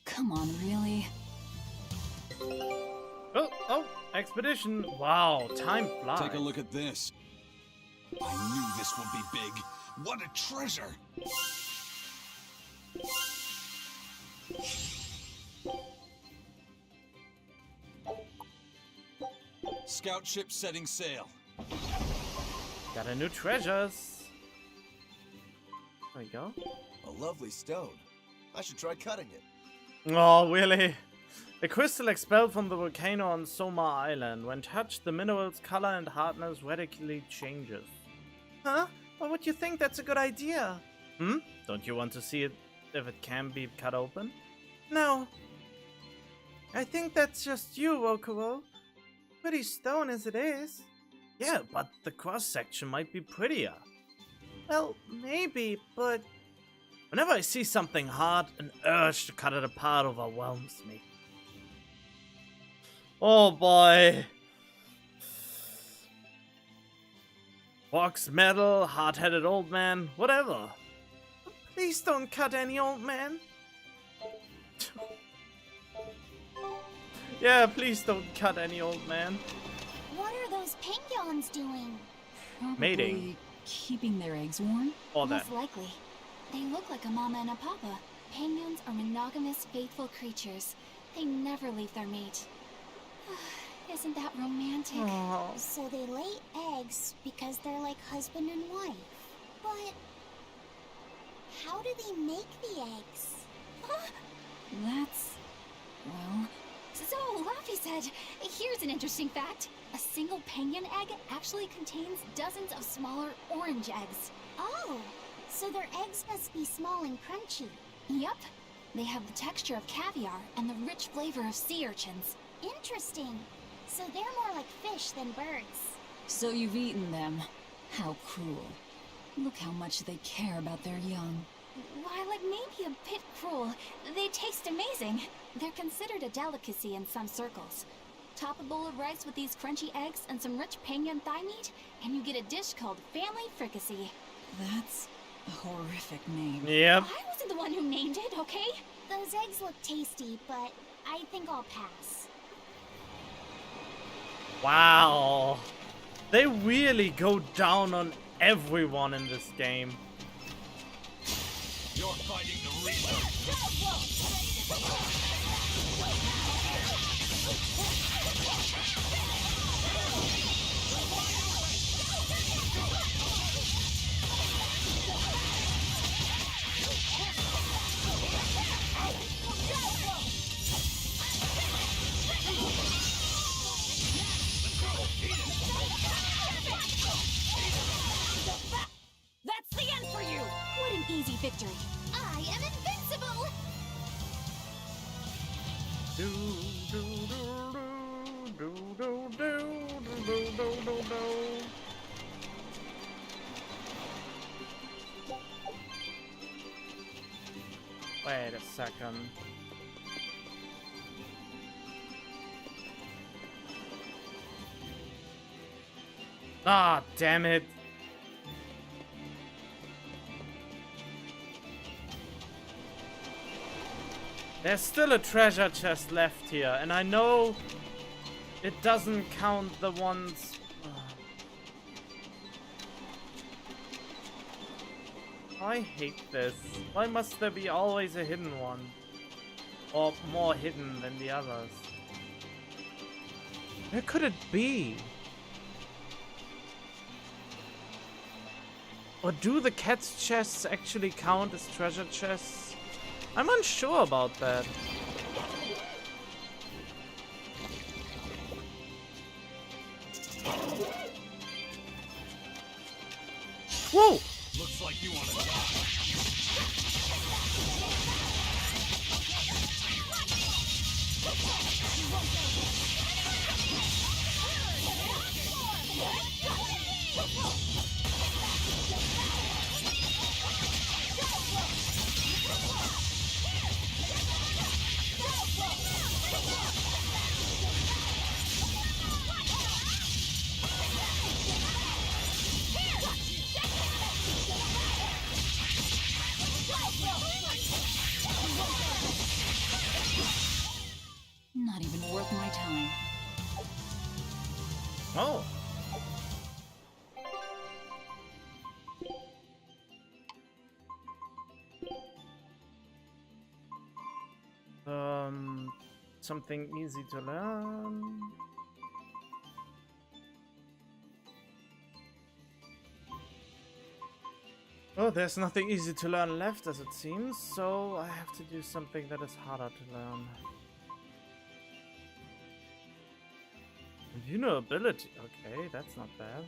Come on, really? Oh, expedition. Wow, time flies. Take a look at this. I knew this would be big. What a treasure! Scout ship setting sail. Got a new treasures. There we go. A lovely stone. I should try cutting it. Oh, really? A crystal expelled from the volcano on Soma Island. When touched, the mineral's color and hardness radically changes. Huh? Why would you think that's a good idea? Hmm? Don't you want to see it if it can be cut open? No. I think that's just you, Rokuo. Pretty stone as it is. Yeah, but the cross-section might be prettier. Well, maybe, but... Whenever I see something hard, an urge to cut it apart overwhelms me. Oh boy. Box metal, hard-headed old man, whatever. Please don't cut any old man. Yeah, please don't cut any old man. What are those penguins doing? Probably Mating. keeping their eggs warm? All that. Most likely. They look like a mama and a papa. Penguins are monogamous, faithful creatures. They never leave their mate. Isn't that romantic? Aww. So they lay eggs because they're like husband and wife. But how do they make the eggs? That's... well... So, Laffy said, here's an interesting fact. A single penguin egg actually contains dozens of smaller orange eggs. Oh, so their eggs must be small and crunchy. Yep. They have the texture of caviar and the rich flavor of sea urchins. Interesting. So they're more like fish than birds. So you've eaten them. How cruel. Look how much they care about their young. While it may be a bit cruel, they taste amazing. They're considered a delicacy in some circles. Top a bowl of rice with these crunchy eggs and some rich penguin thigh meat, and you get a dish called family fricassee. That's a horrific name. Yep. I wasn't the one who named it, okay? Those eggs look tasty, but I think I'll pass. Wow. They really go down on everyone in this game. You're fighting the Reaper. That's the end for you! What an easy victory. I am invincible! Do, do, do, do, do, do, do, do, do, do. Wait a second. Ah, damn it. There's still a treasure chest left here, and I know it doesn't count the ones... I hate this. Why must there be always a hidden one? Or more hidden than the others? Where could it be? Or do the cat's chests actually count as treasure chests? I'm unsure about that. Whoa! Looks like you want to die. Not even worth my time. Oh. Something easy to learn. Oh, there's nothing easy to learn left as it seems, so I have to do something that is harder to learn. Vulnerability. Okay, that's not bad.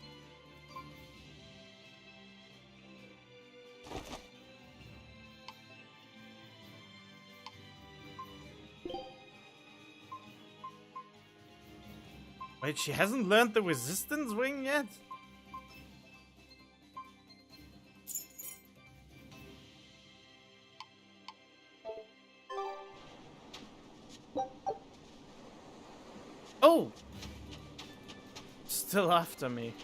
Wait, she hasn't learned the resistance ring yet? Oh! Still after me.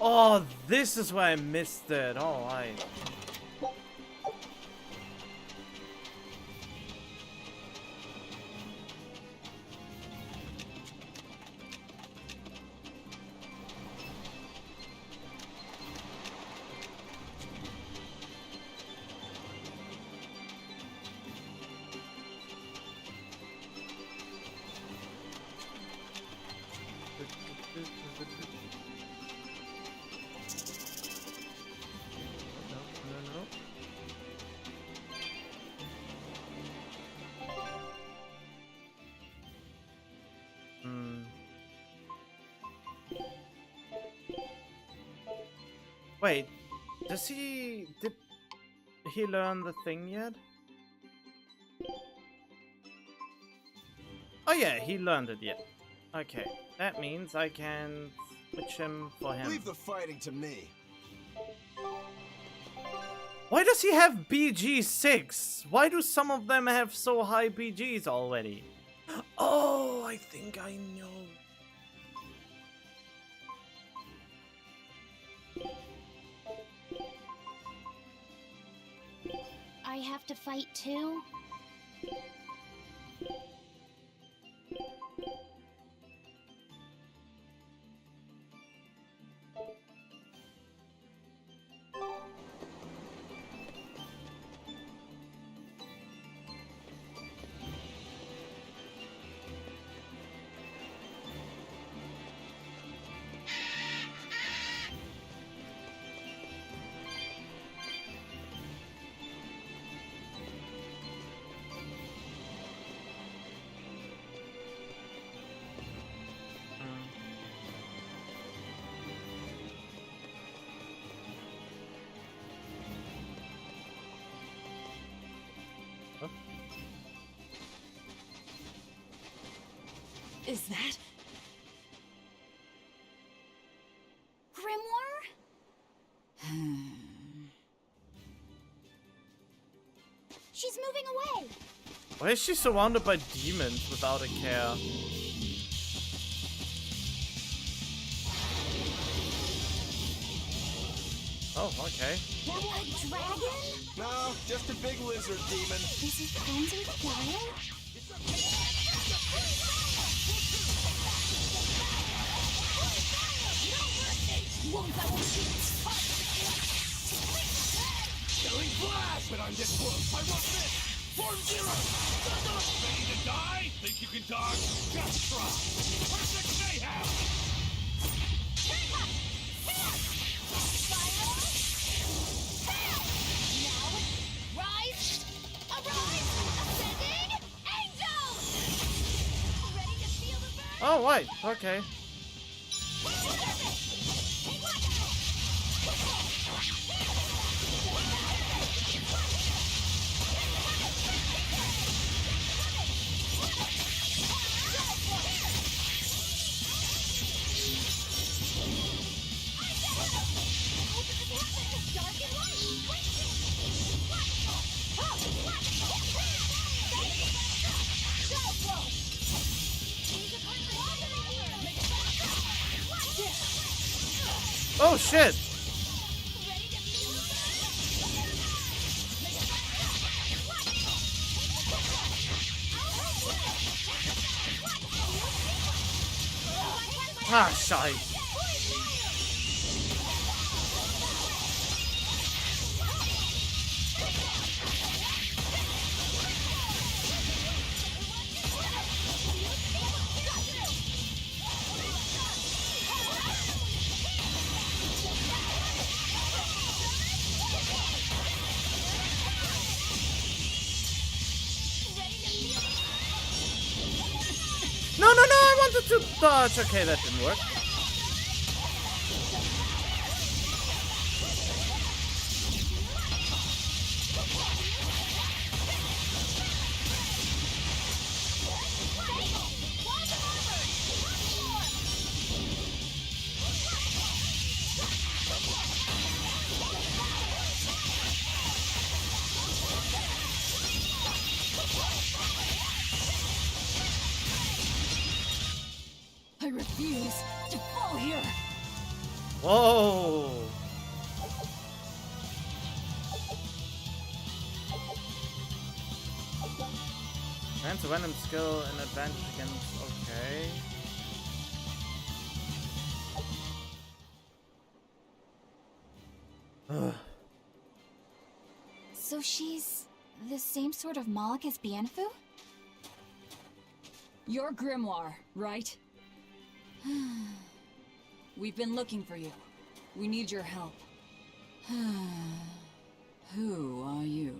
Oh, this is why I missed it. Alright. Wait, did he learn the thing yet? Oh yeah, he learned it yet. Okay, that means I can switch him for him. Leave the fighting to me. Why does he have BG6? Why do some of them have so high BGs already? Oh, I think I know. I have to fight too? Is that... Grimoire? She's moving away! Why is she surrounded by demons without a care? Oh, okay. A dragon? No, just a big lizard demon. Is he cleansing fire? Killing flash, but I'm this close. I won't miss. Form zero. Ready to die? Think you can dodge? Just try. Perfect mayhem. Now, rise, arise, ascending, angel. Ready to feel the burn? Oh, right. Okay. Oh shit! Ah, shite. to dodge. Okay, that didn't work. I refuse to fall here. Whoa. Grants a random skill and advantage against. Okay. Ugh. So she's the same sort of Moloch as Bienfu? You're Grimoire, right? We've been looking for you. We need your help. Who are you?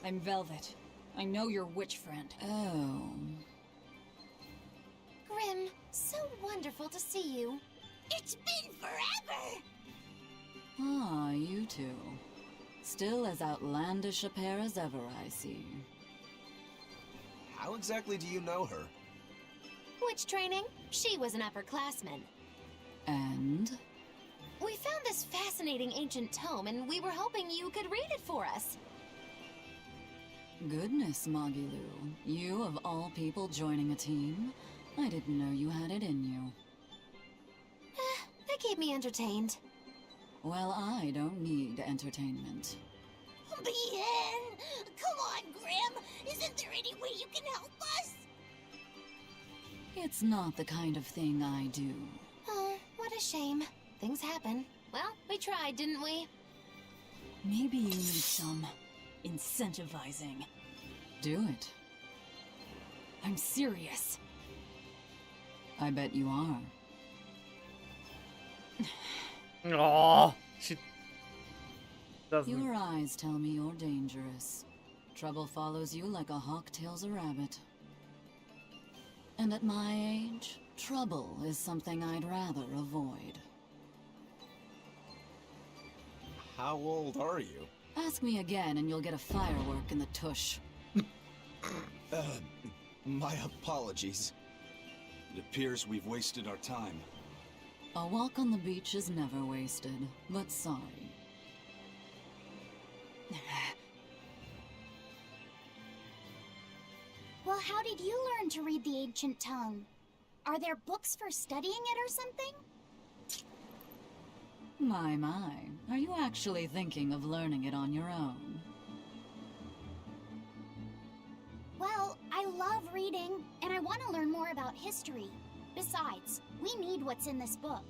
I'm Velvet. I know your witch friend. Oh. Grim, so wonderful to see you. It's been forever! Ah, you two. Still as outlandish a pair as ever, I see. How exactly do you know her? Witch training? She was an upperclassman. And? We found this fascinating ancient tome, and we were hoping you could read it for us. Goodness, Magilou. You, of all people, joining a team? I didn't know you had it in you. That keep me entertained. Well, I don't need entertainment. Bien! Come on, Grim! Isn't there any way you can help us? It's not the kind of thing I do. Oh, what a shame. Things happen. Well, we tried, didn't we? Maybe you need some incentivizing. Do it. I'm serious. I bet you are. Aww. She doesn't. Your eyes tell me you're dangerous. Trouble follows you like a hawk tails a rabbit. And at my age, trouble is something I'd rather avoid. How old are you? Ask me again and you'll get a firework in the tush. My apologies. It appears we've wasted our time. A walk on the beach is never wasted, but sorry. Well, how did you learn to read the ancient tongue? Are there books for studying it or something? My. Are you actually thinking of learning it on your own? Well, I love reading, and I want to learn more about history. Besides, we need what's in this book.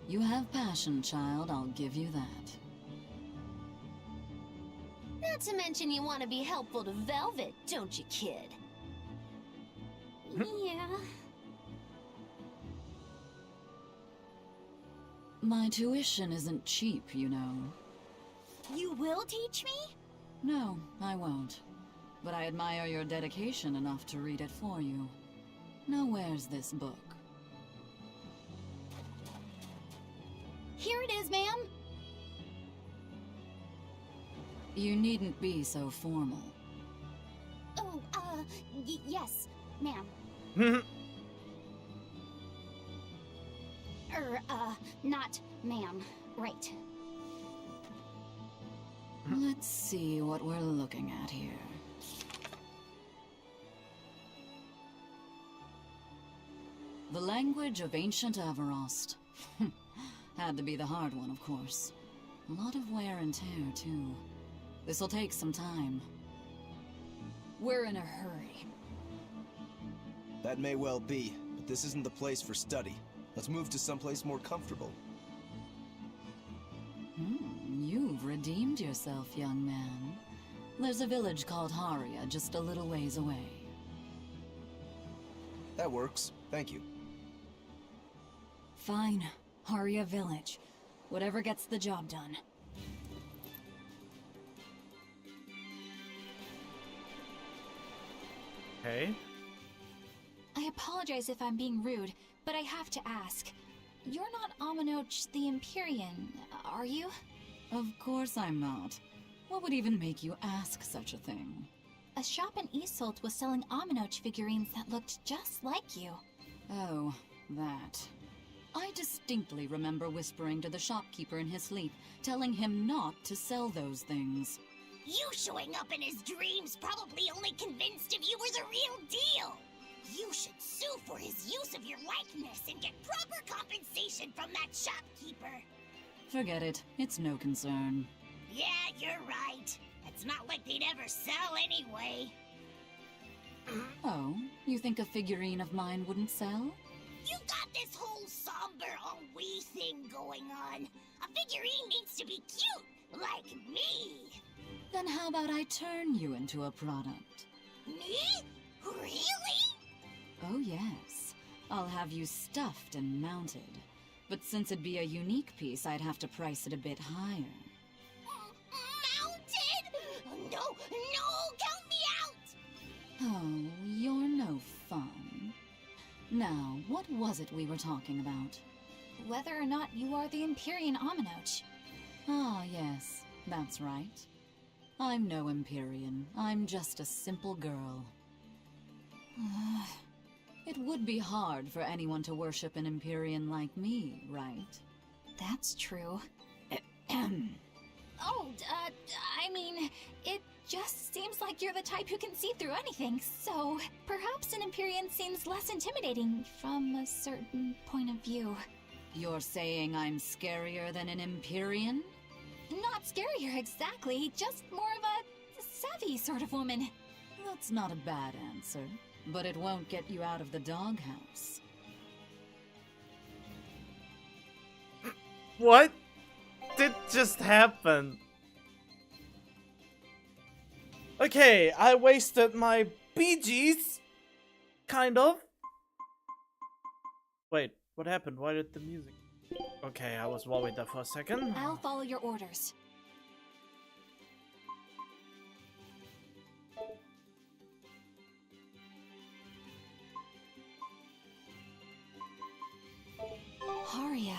You have passion, child, I'll give you that. Not to mention you want to be helpful to Velvet, don't you, kid? Yeah. My tuition isn't cheap, you know. You will teach me? No, I won't. But I admire your dedication enough to read it for you. Now where's this book? Here it is, ma'am. You needn't be so formal. Oh, yes, ma'am. Not ma'am. Right. Let's see what we're looking at here. The language of ancient Averost. Had to be the hard one, of course. A lot of wear and tear, too. This'll take some time. We're in a hurry. That may well be, but this isn't the place for study. Let's move to someplace more comfortable. You've redeemed yourself, young man. There's a village called Haria just a little ways away. That works. Thank you. Fine. Haria Village. Whatever gets the job done. Okay. I apologize if I'm being rude, but I have to ask. You're not Aminoch the Empyrean, are you? Of course I'm not. What would even make you ask such a thing? A shop in Isolt was selling Aminoch figurines that looked just like you. Oh, that. I distinctly remember whispering to the shopkeeper in his sleep, telling him not to sell those things. You showing up in his dreams probably only convinced him you were the real deal. You should sue for his use of your likeness and get proper compensation from that shopkeeper. Forget it. It's no concern. Yeah, you're right. It's not like they'd ever sell anyway. Oh, you think a figurine of mine wouldn't sell? You got this whole somber ennui thing going on. A figurine needs to be cute, like me. Then how about I turn you into a product? Me? Really? Oh yes. I'll have you stuffed and mounted. But since it'd be a unique piece, I'd have to price it a bit higher. Mounted? No, count me out! Oh, you're no fun. Now, what was it we were talking about? Whether or not you are the Empyrean Aminoch. Ah, yes, that's right. I'm no Empyrean. I'm just a simple girl. It would be hard for anyone to worship an Empyrean like me, right? That's true. I mean, it just seems like you're the type who can see through anything, so perhaps an Empyrean seems less intimidating from a certain point of view. You're saying I'm scarier than an Empyrean? Not scarier exactly, just more of a savvy sort of woman. That's not a bad answer, but it won't get you out of the doghouse. What did just happen? Okay, I wasted my BGs. Kind of. Wait, what happened? Why did the music... Okay, I was worried there for a second. I'll follow your orders. Haria.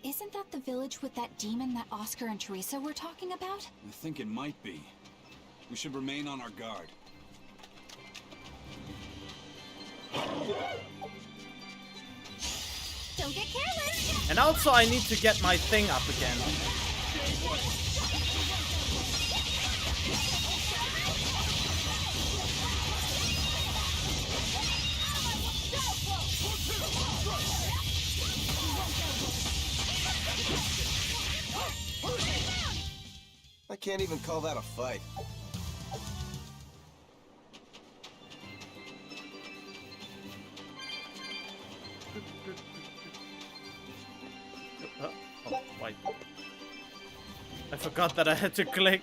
Isn't that the village with that demon that Oscar and Teresa were talking about? I think it might be. We should remain on our guard. Don't get careless! And also I need to get my thing up again. I can't even call that a fight. Oh, wait. I forgot that I had to click.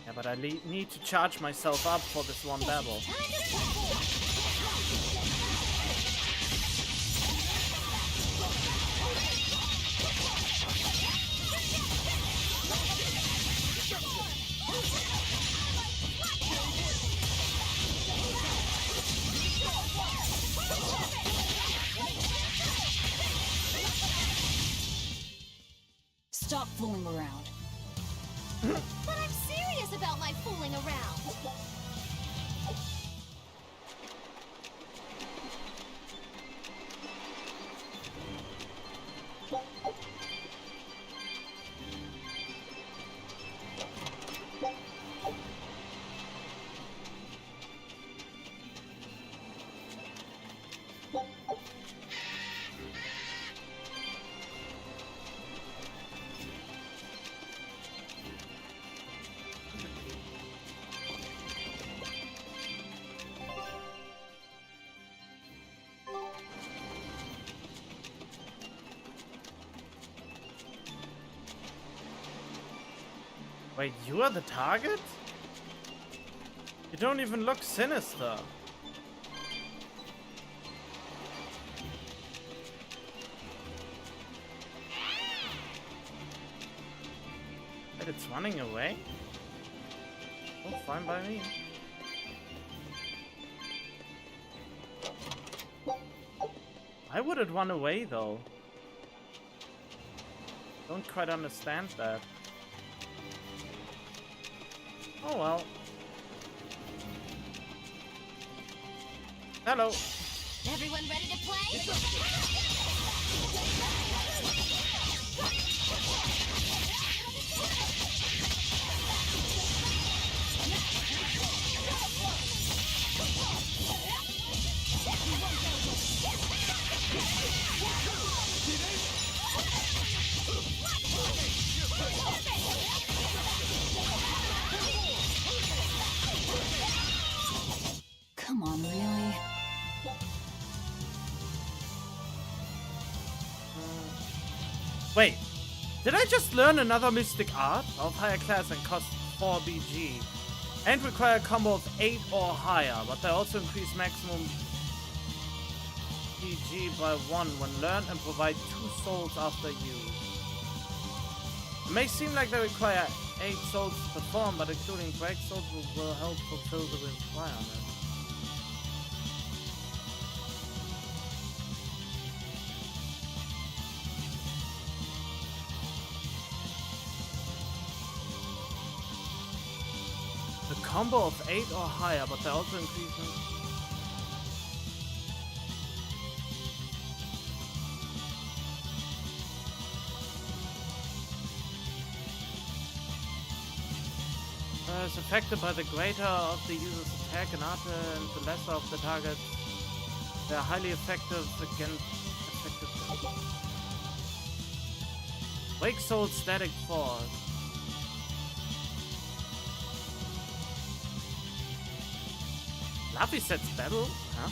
Yeah, but I need to charge myself up for this one battle. Stop fooling around. But I'm serious about my fooling around. Wait, you are the target? You don't even look sinister. It's running away? Oh, fine by me. Why would it run away though? Don't quite understand that. Oh well. Hello. Everyone ready to play? Come on, really? Wait, did I just learn another mystic art of higher class and cost 4 BG? And require a combo of 8 or higher, but they also increase maximum BG by 1 when learned and provide 2 souls after use. It may seem like they require 8 souls to perform, but including break souls will help fulfill the requirement. A combo of 8 or higher, but they also increase them. Is affected by the greater of the user's attack and after and the lesser of the target. They are highly effective against effective. Wake Soul Static Force. Laffy sets battle? Huh?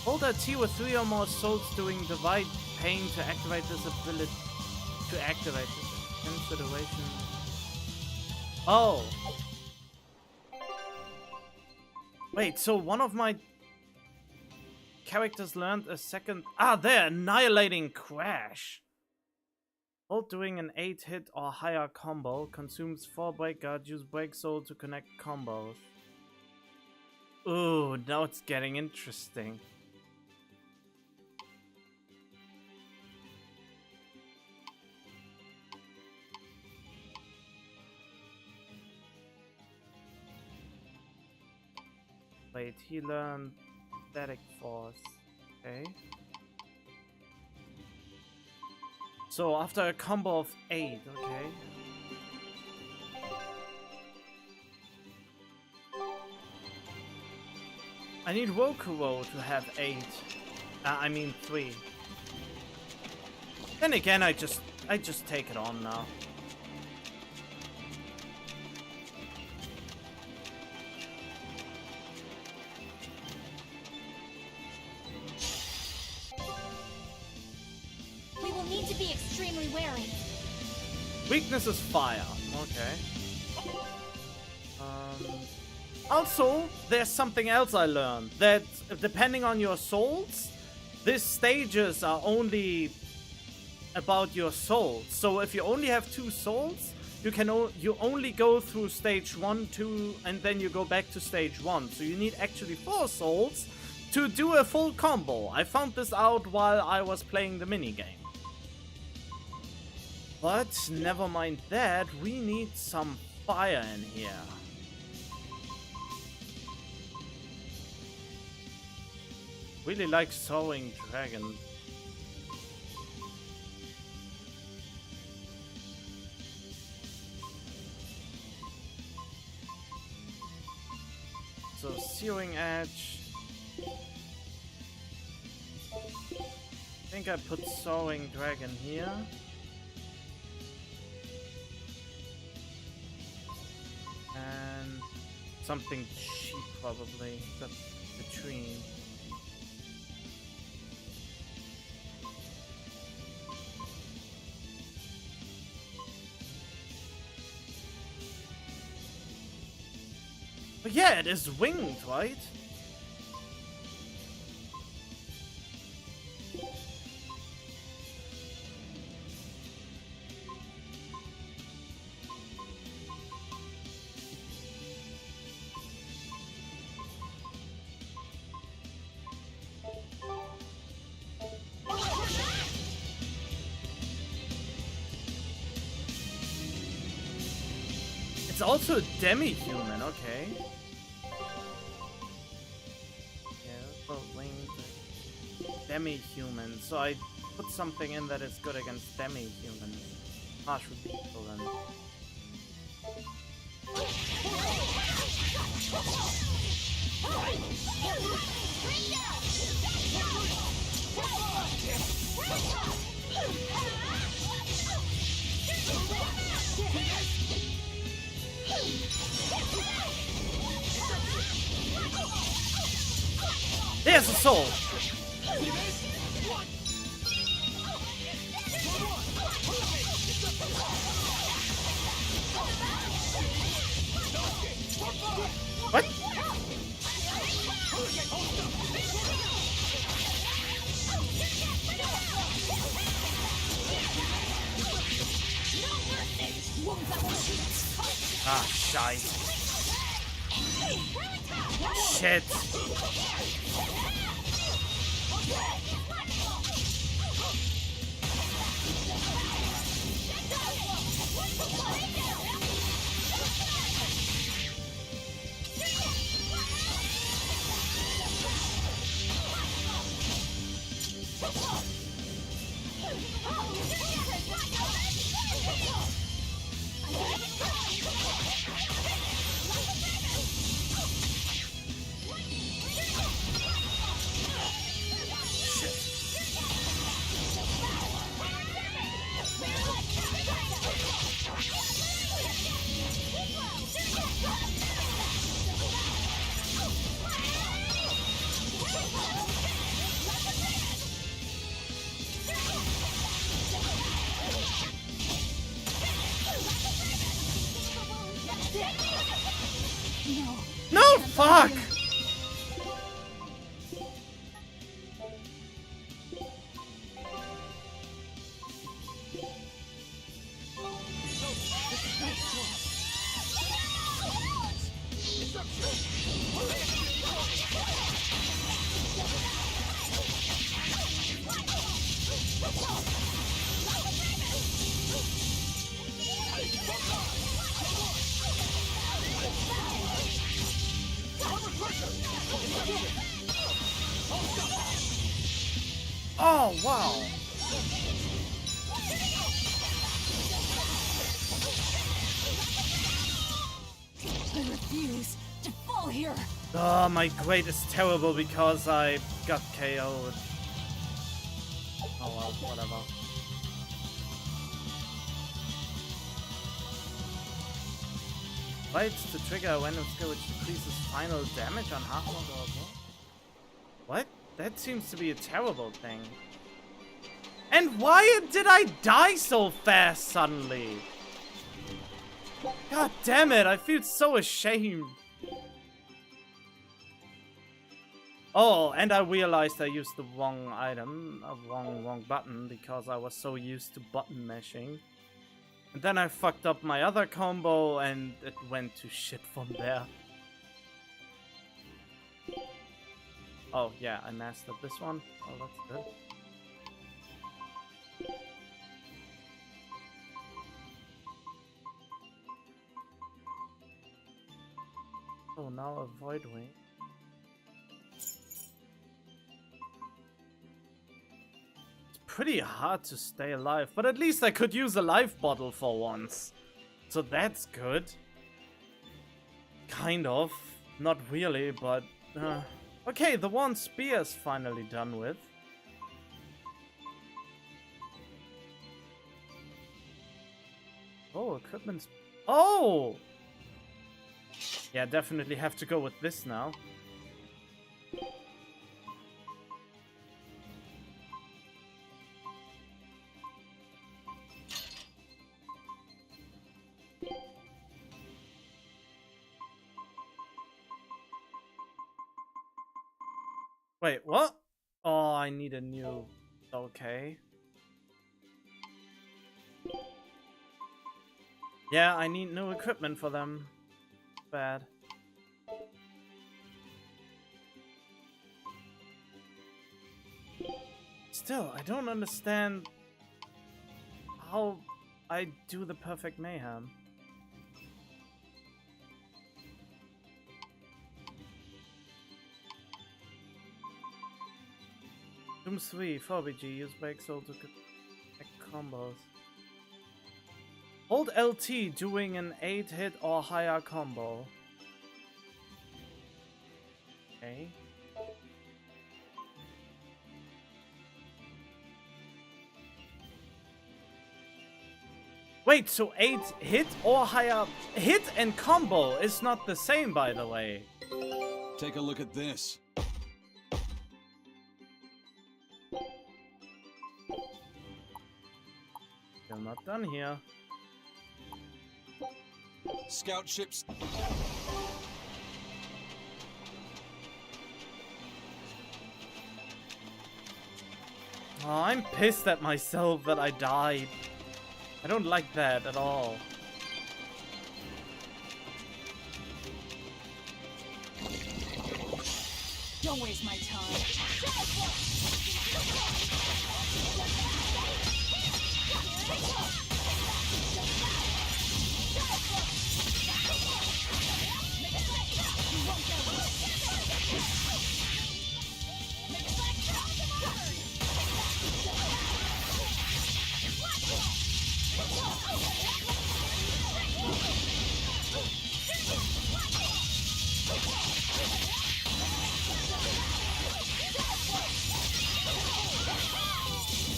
Hold a T with 3 or more souls doing Divide Pain to activate this ability. To activate this consideration. Oh. Wait, so one of my characters learned a second... Ah, there! Annihilating Crash! Hold doing an 8-hit or higher combo. Consumes 4 break guard. Use break soul to connect combos. Ooh, now it's getting interesting. Wait, he learned Static Force. Okay. So after a combo of 8, okay. I need Rokuo to have 8. I mean 3. Then again, I just take it on now. We will need to be extremely wary. Weakness is fire. Okay. Also, there's something else I learned. That depending on your souls, these stages are only about your souls. So if you only have 2 souls, you only go through stage 1, 2, and then you go back to stage 1. So you need actually 4 souls to do a full combo. I found this out while I was playing the minigame. But never mind that, we need some fire in here. Really like Soaring Dragon. So Searing Edge. I think I put Soaring Dragon here. And something cheap probably. The tree. But yeah, it is winged, right? It's also a demi-human, okay. Yeah, well, winged demi-human. So I put something in that is good against demi-humans. Partial people then. There's a soul! What? Ah, shite. Shit. No, fuck! Oh, wow. I refuse to fall here. Oh, my grade is terrible because I got KO'd. Oh well, whatever. Lights to trigger a random skill which increases final damage on hard mode or what? That seems to be a terrible thing. And why did I die so fast suddenly? God damn it, I feel so ashamed. Oh, and I realized I used the wrong item, wrong button, because I was so used to button mashing. And then I fucked up my other combo and it went to shit from there. Oh yeah, I mastered this one. Oh, that's good. Oh, now avoid wing. It's pretty hard to stay alive, but at least I could use a life bottle for once. So that's good. Kind of. Not really, but... Okay, the one spear is finally done with. Oh, equipment's... Oh! Yeah, definitely have to go with this now. Wait, what? Oh, I need a new... Okay. Yeah, I need new equipment for them. Bad. Still, I don't understand how I do the perfect mayhem. Doom 3, 4BG, use break soul to connect combos. Hold LT doing an 8-hit or higher combo. Okay. Wait, so 8 hit or higher? Hit and combo is not the same, by the way. Take a look at this. Still not done here. Scout ships. Oh, I'm pissed at myself that I died. I don't like that at all. Don't waste my time.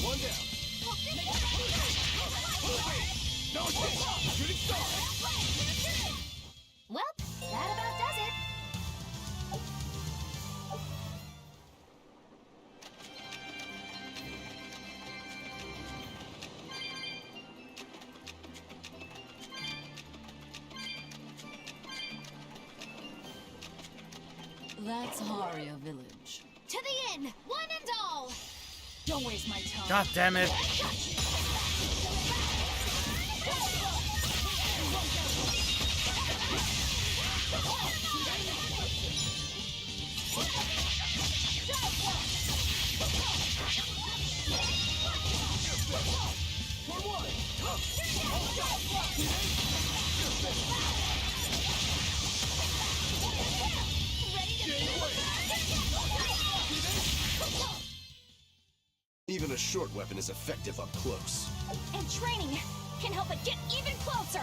One down. No shit. Shooting star. Well, that about does it. That's Haria Village. To the inn, one and all. Don't waste my time. God damn it. Even a short weapon is effective up close. And training can help it get even closer.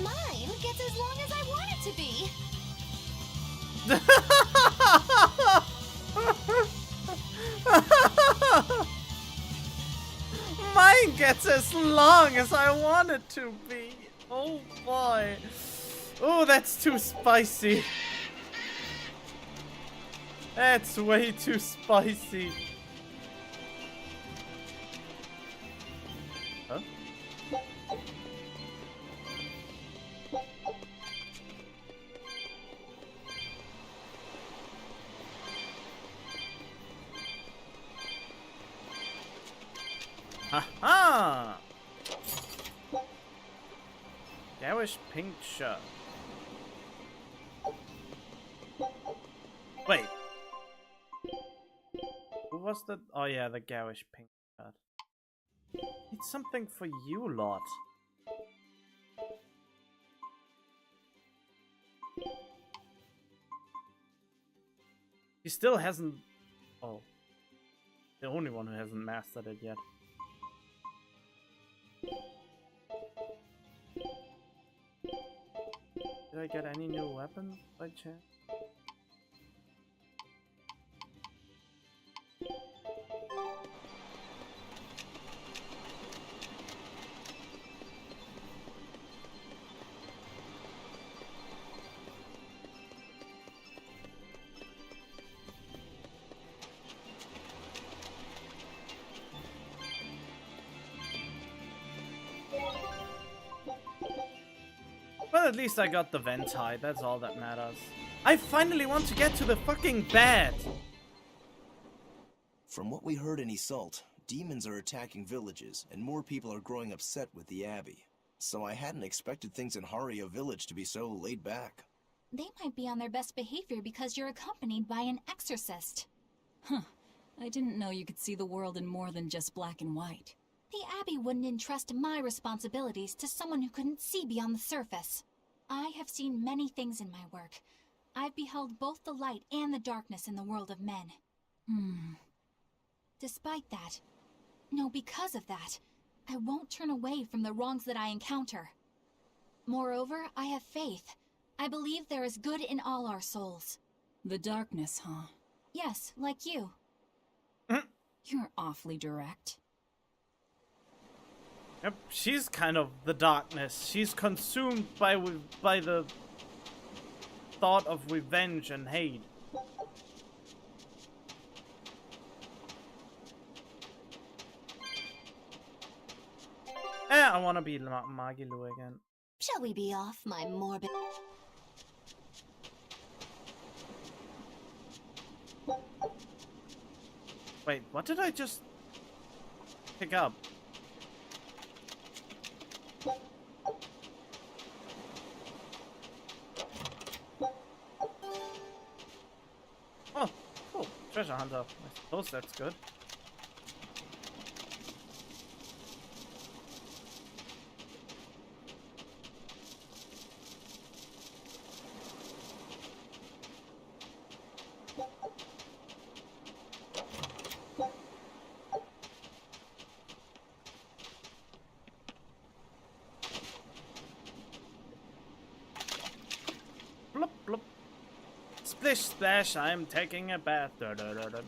Mine gets as long as I want it to be. Mine gets as long as I want it to be. Oh boy. Oh, that's too spicy. That's way too spicy. Huh? Ha-ha! Garish pink shirt. Wait. Who was that? Oh yeah, the garish pink shirt. Need something for you lot. He still hasn't... Oh. The only one who hasn't mastered it yet. Did I get any new weapons by chance? Well, at least I got the Ventai, that's all that matters. I finally want to get to the fucking bed! From what we heard in Iseult, demons are attacking villages, and more people are growing upset with the Abbey. So I hadn't expected things in Haria Village to be so laid back. They might be on their best behavior because you're accompanied by an exorcist. Huh. I didn't know you could see the world in more than just black and white. The Abbey wouldn't entrust my responsibilities to someone who couldn't see beyond the surface. I have seen many things in my work. I've beheld both the light and the darkness in the world of men. Despite that, no, because of that, I won't turn away from the wrongs that I encounter. Moreover, I have faith. I believe there is good in all our souls. The darkness, huh? Yes, like you. You're awfully direct. Yep, she's kind of the darkness. She's consumed by the thought of revenge and hate. I want to be Magilou again. Shall we be off, my morbid... Wait, what did I just pick up? Oh, cool. Treasure hunter. I suppose that's good. Blop, blop. Splish splash, I'm taking a bath. Da, da, da, da.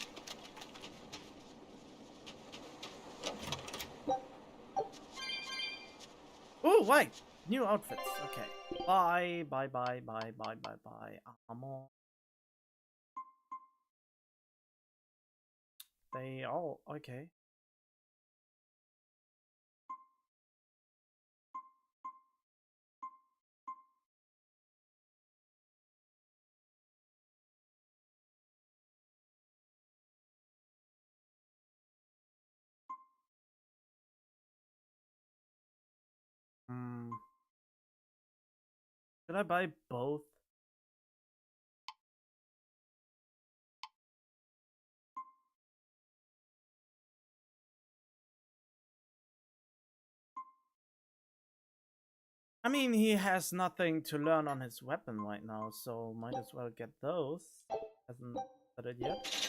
Oh, wait. New outfits. Okay. Bye, bye, bye, bye, bye, bye, bye. Armor. They all okay. Should I buy both? I mean, he has nothing to learn on his weapon right now, so might as well get those. Hasn't said it yet.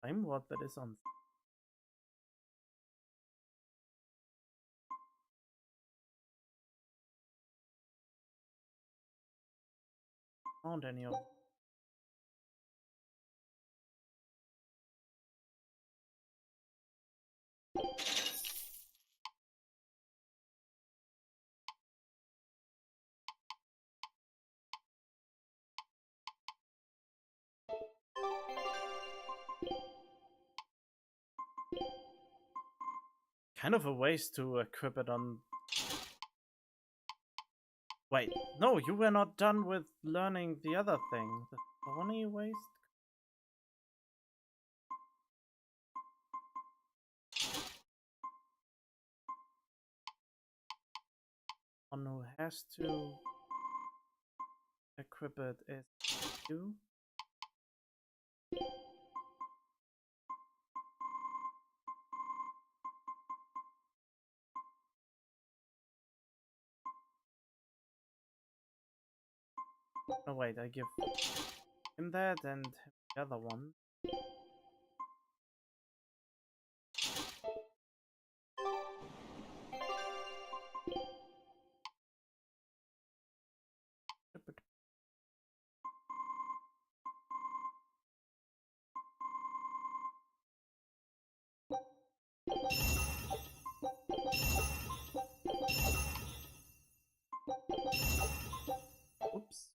I'm what that is on. Found any of. Kind of a waste to equip it on. Wait, no, you were not done with learning the other thing. The thorny waste? One who has to equip it is you. Oh wait, I give him that and the other one. Oops.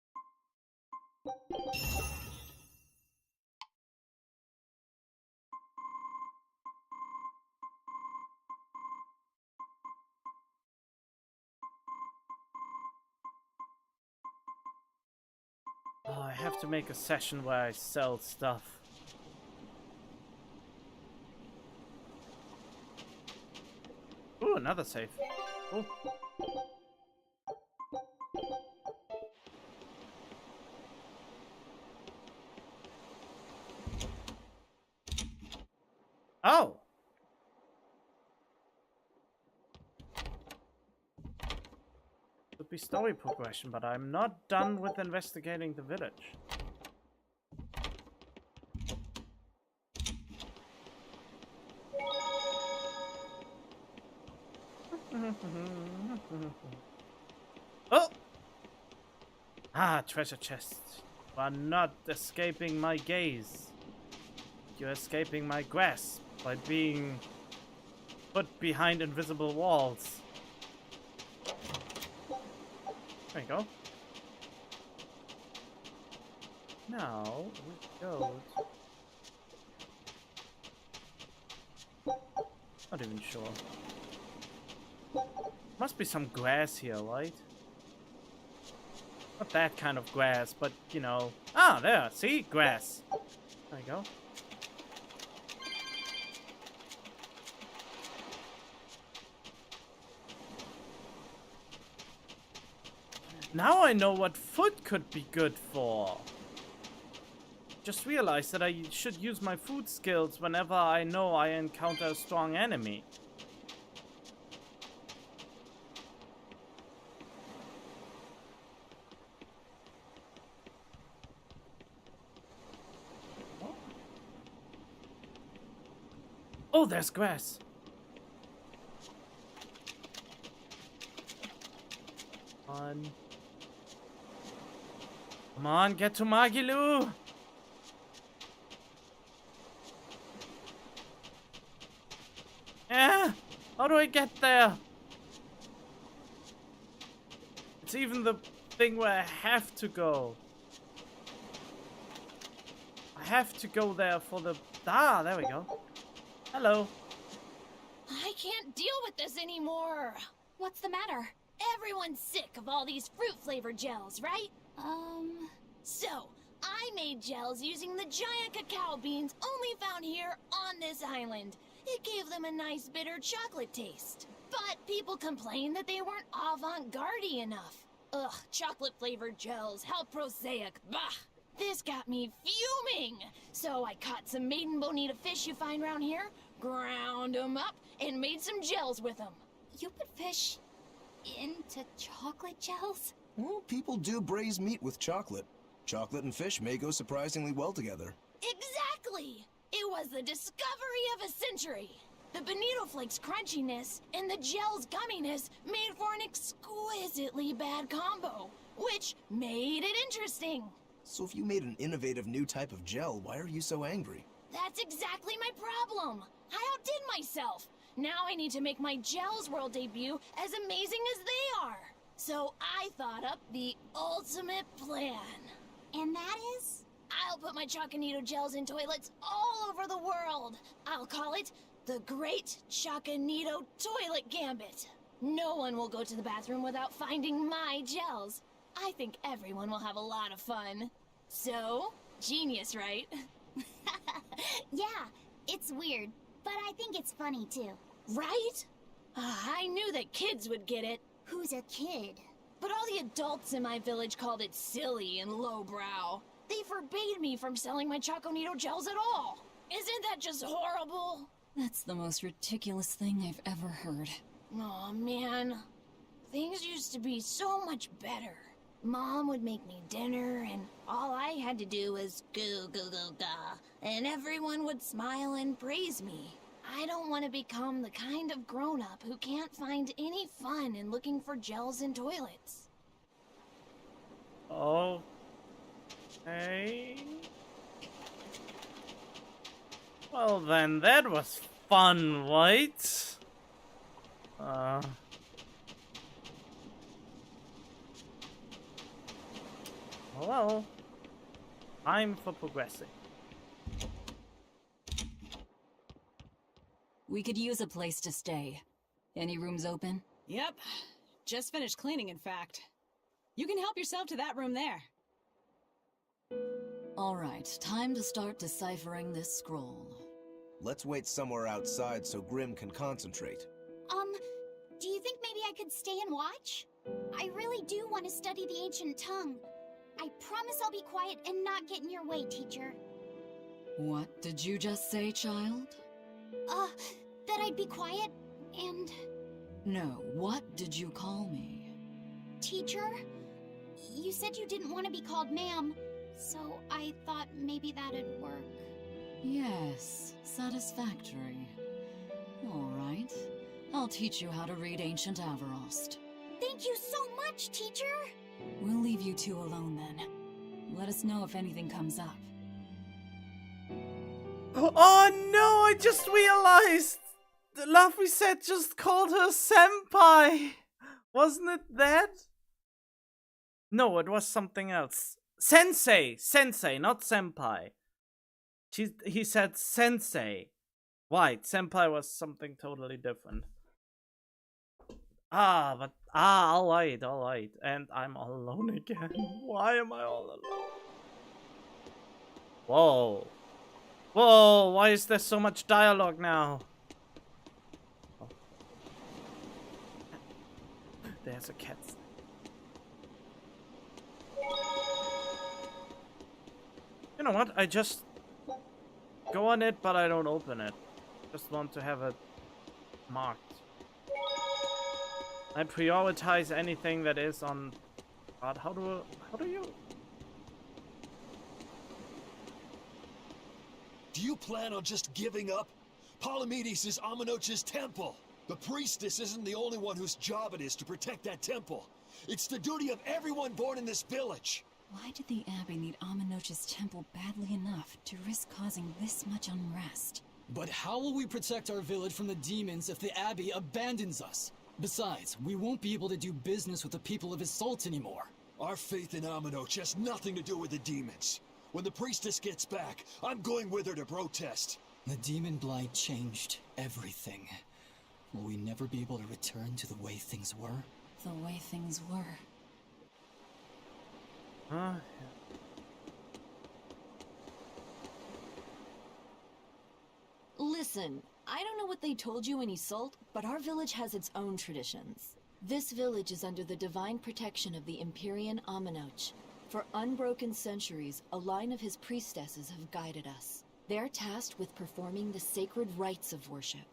Oh, I have to make a session where I sell stuff. Ooh, another save. Ooh. Oh! would be story progression, but I'm not done with investigating the village. Oh! Ah, treasure chests. You are not escaping my gaze. You're escaping my grasp by being put behind invisible walls. There you go. Now we go. Not even sure. Must be some grass here, right? Not that kind of grass, but you know. Ah, there. See? Grass. There you go. Now I know what food could be good for. Just realized that I should use my food skills whenever I know I encounter a strong enemy. Oh, there's grass. Come on, get to Magilou! How do I get there? It's even the thing where I have to go. I have to go there for the... Ah, there we go. Hello. I can't deal with this anymore. What's the matter? Everyone's sick of all these fruit-flavored gels, right? So, I made gels using the giant cacao beans only found here on this island. It gave them a nice bitter chocolate taste. But people complained that they weren't avant-garde enough. Ugh, chocolate-flavored gels, how prosaic, bah! This got me fuming! So I caught some maiden bonita fish you find around here, ground them up, and made some gels with them. You put fish into chocolate gels? Well, people do braise meat with chocolate. Chocolate and fish may go surprisingly well together. Exactly! It was the discovery of a century! The bonito flakes crunchiness and the gel's gumminess made for an exquisitely bad combo, which made it interesting. So if you made an innovative new type of gel, why are you so angry? That's exactly my problem. I outdid myself. Now I need to make my Gels World debut as amazing as they are. So I thought up the ultimate plan. And that is? I'll put my Choconito gels in toilets all over the world. I'll call it the Great Choconito Toilet Gambit. No one will go to the bathroom without finding my gels. I think everyone will have a lot of fun. So, genius, right? Yeah, it's weird, but I think it's funny too. Right? I knew that kids would get it. Who's a kid? But all the adults in my village called it silly and lowbrow. They forbade me from selling my Choconito gels at all. Isn't that just horrible? That's the most ridiculous thing I've ever heard. Aw, man. Things used to be so much better. Mom would make me dinner, and all I had to do was go, go, go, ga, and everyone would smile and praise me. I don't want to become the kind of grown-up who can't find any fun in looking for gels in toilets. Okay. Well then, that was fun, right? Well, time for progressing. We could use a place to stay. Any rooms open? Yep. Just finished cleaning, in fact. You can help yourself to that room there. Alright, time to start deciphering this scroll. Let's wait somewhere outside so Grim can concentrate. Do you think maybe I could stay and watch? I really do want to study the ancient tongue. I promise I'll be quiet and not get in your way, teacher. What did you just say, child? That I'd be quiet and... No, what did you call me? Teacher? You said you didn't want to be called ma'am, so I thought maybe that'd work. Yes, satisfactory. All right. I'll teach you how to read Ancient Averost. Thank you so much, teacher! We'll leave you two alone then. Let us know if anything comes up. Oh no, I just realized! The Luffy said just called her senpai! Wasn't it that? No, it was something else. Sensei! Sensei, not senpai. He said sensei. Right, senpai was something totally different. Alright. And I'm all alone again. Why am I all alone? Whoa. Whoa, why is there so much dialogue now? Oh. There's a cat. You know what? I just go on it, but I don't open it. Just want to have it marked. I prioritize anything that is on. God, how do you? Do you plan on just giving up? Palamedes is Amenoch's temple. The priestess isn't the only one whose job it is to protect that temple. It's the duty of everyone born in this village. Why did the Abbey need Amenoch's temple badly enough to risk causing this much unrest? But how will we protect our village from the demons if the Abbey abandons us? Besides, we won't be able to do business with the people of Isolt anymore. Our faith in Amenoch has nothing to do with the demons. When the priestess gets back, I'm going with her to protest. The demon blight changed everything. Will we never be able to return to the way things were? The way things were. Yeah. Listen, I don't know what they told you in Isolt, but our village has its own traditions. This village is under the divine protection of the Empyrean Amenoch. For unbroken centuries, a line of his priestesses have guided us. They're tasked with performing the sacred rites of worship.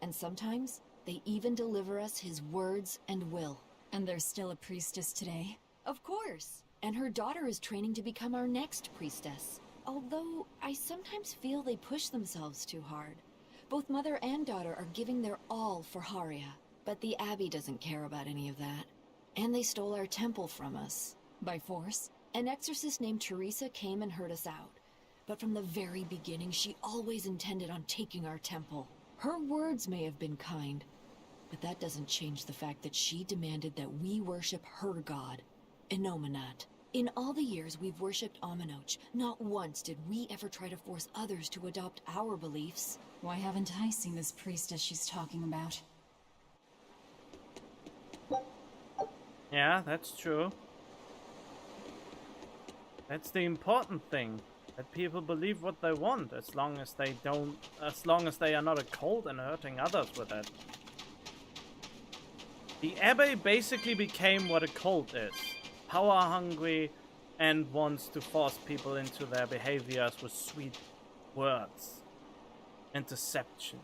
And sometimes, they even deliver us his words and will. And there's still a priestess today? Of course! And her daughter is training to become our next priestess. Although, I sometimes feel they push themselves too hard. Both mother and daughter are giving their all for Haria. But the Abbey doesn't care about any of that. And they stole our temple from us. By force? An exorcist named Teresa came and heard us out. But from the very beginning, she always intended on taking our temple. Her words may have been kind, but that doesn't change the fact that she demanded that we worship her god, Enominat. In all the years we've worshipped Amenoch, not once did we ever try to force others to adopt our beliefs. Why haven't I seen this priestess she's talking about? Yeah, that's true. That's the important thing. That people believe what they want, as long as they are not a cult and hurting others with it. The Abbey basically became what a cult is. Power hungry and wants to force people into their behaviors with sweet words and deception.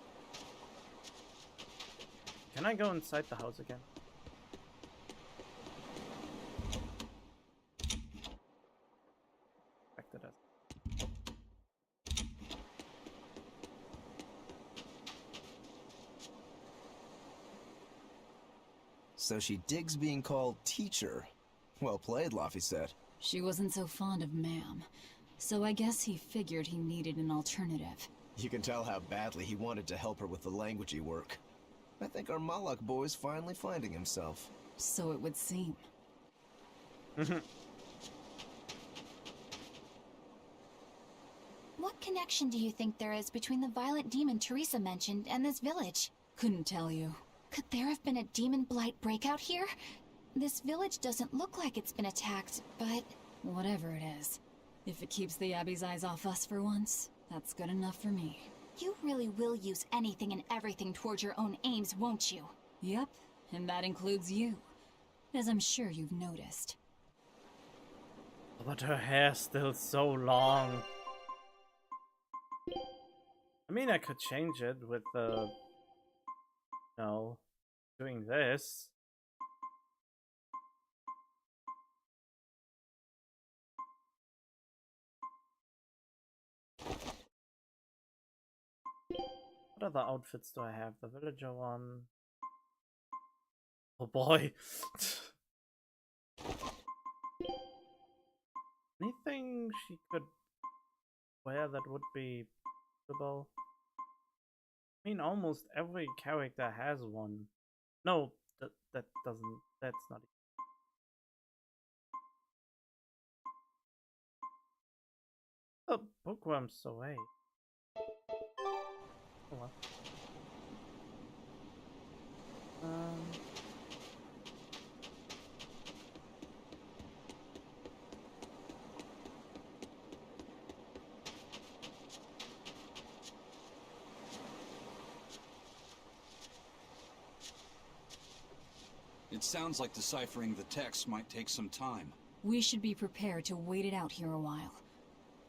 Can I go inside the house again? Back to that. So she digs being called teacher. Well played, Laffy said. She wasn't so fond of ma'am, so I guess he figured he needed an alternative. You can tell how badly he wanted to help her with the languagey work. I think our Malak boy's finally finding himself. So it would seem. What connection do you think there is between the violent demon Teresa mentioned and this village? Couldn't tell you. Could there have been a demon blight breakout here? This village doesn't look like it's been attacked, but... Whatever it is. If it keeps the Abbey's eyes off us for once, that's good enough for me. You really will use anything and everything towards your own aims, won't you? Yep, and that includes you. As I'm sure you've noticed. But her hair's still so long. I mean, I could change it with the... No. Doing this. other outfits do I have? The villager one. Oh boy. Anything she could wear that would be suitable? I mean, almost every character has one. No, that doesn't. That's not. Oh, bookworms away. Oh well. It sounds like deciphering the text might take some time. We should be prepared to wait it out here a while.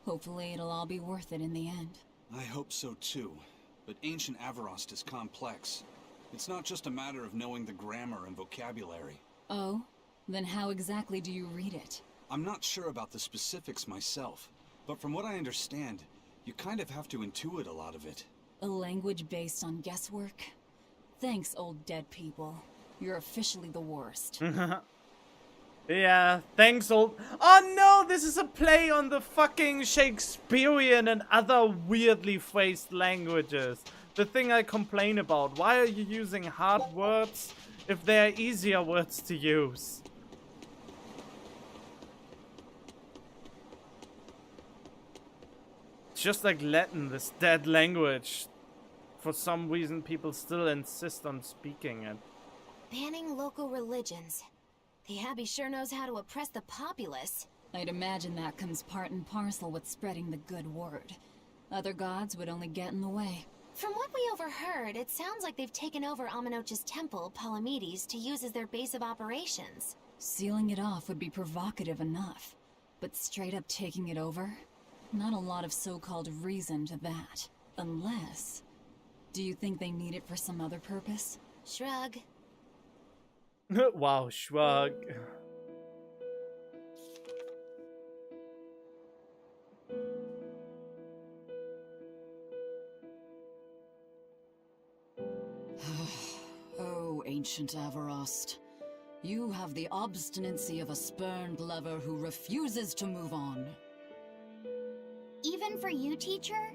Hopefully it'll all be worth it in the end. I hope so too. But ancient Avarost is complex. It's not just a matter of knowing the grammar and vocabulary. Oh? Then how exactly do you read it? I'm not sure about the specifics myself, but from what I understand, you kind of have to intuit a lot of it. A language based on guesswork? Thanks, old dead people. You're officially the worst. Yeah, thanks old— Oh no, this is a play on the fucking Shakespearean and other weirdly phrased languages. The thing I complain about. Why are you using hard words if there are easier words to use? It's just like Latin, this dead language. For some reason, people still insist on speaking it. Banning local religions. The Abbey sure knows how to oppress the populace. I'd imagine that comes part and parcel with spreading the good word. Other gods would only get in the way. From what we overheard, it sounds like they've taken over Amenoch's temple, Palamedes, to use as their base of operations. Sealing it off would be provocative enough. But straight up taking it over? Not a lot of so-called reason to that. Unless... Do you think they need it for some other purpose? Shrug. Wow, shrug. Oh, ancient Avarost. You have the obstinacy of a spurned lover who refuses to move on. Even for you, teacher?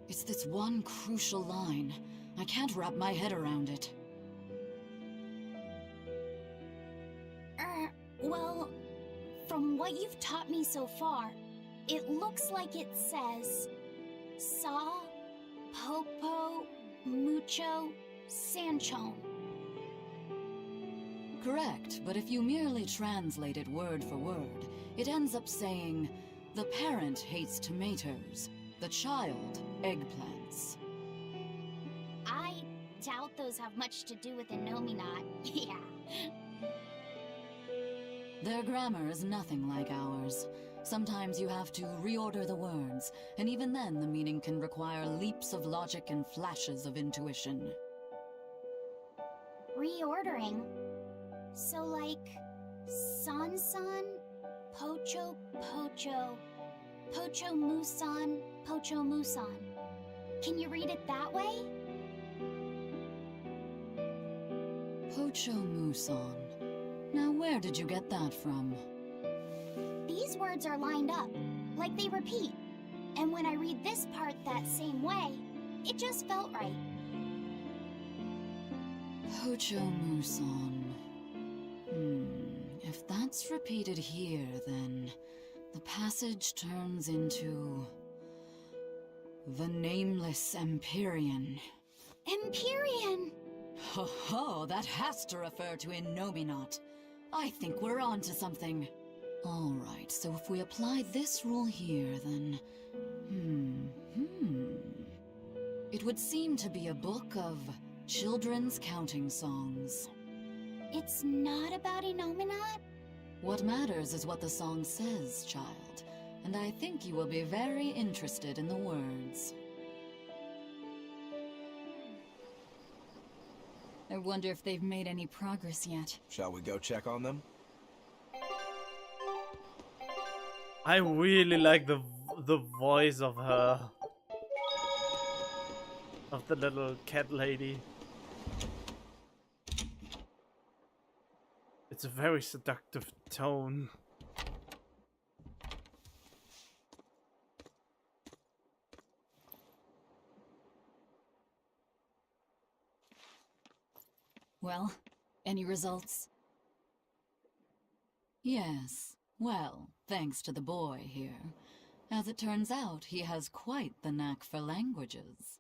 It's this one crucial line. I can't wrap my head around it. Well, from what you've taught me so far, it looks like it says Sa, Popo, Mucho, Sanchon. Correct, but if you merely translate it word for word, it ends up saying, the parent hates tomatoes, the child eggplants. I doubt those have much to do with Innominat. Yeah. Their grammar is nothing like ours. Sometimes you have to reorder the words, and even then the meaning can require leaps of logic and flashes of intuition. Reordering? So like, San-san, Pocho, Pocho, Pocho Musan, Pocho Musan. Can you read it that way? Pocho Musan. Now where did you get that from? These words are lined up, like they repeat. And when I read this part that same way, it just felt right. Pocho Musan. If that's repeated here, then the passage turns into the Nameless Empyrean. Empyrean! Ho ho, that has to refer to Innominat. I think we're on to something. Alright, so if we apply this rule here, then... It would seem to be a book of children's counting songs. It's not about Innominat? What matters is what the song says, child. And I think you will be very interested in the words. I wonder if they've made any progress yet. Shall we go check on them? I really like the voice of her. of the little cat lady. It's a very seductive tone. Well, any results? Yes. Well, thanks to the boy here. As it turns out, he has quite the knack for languages.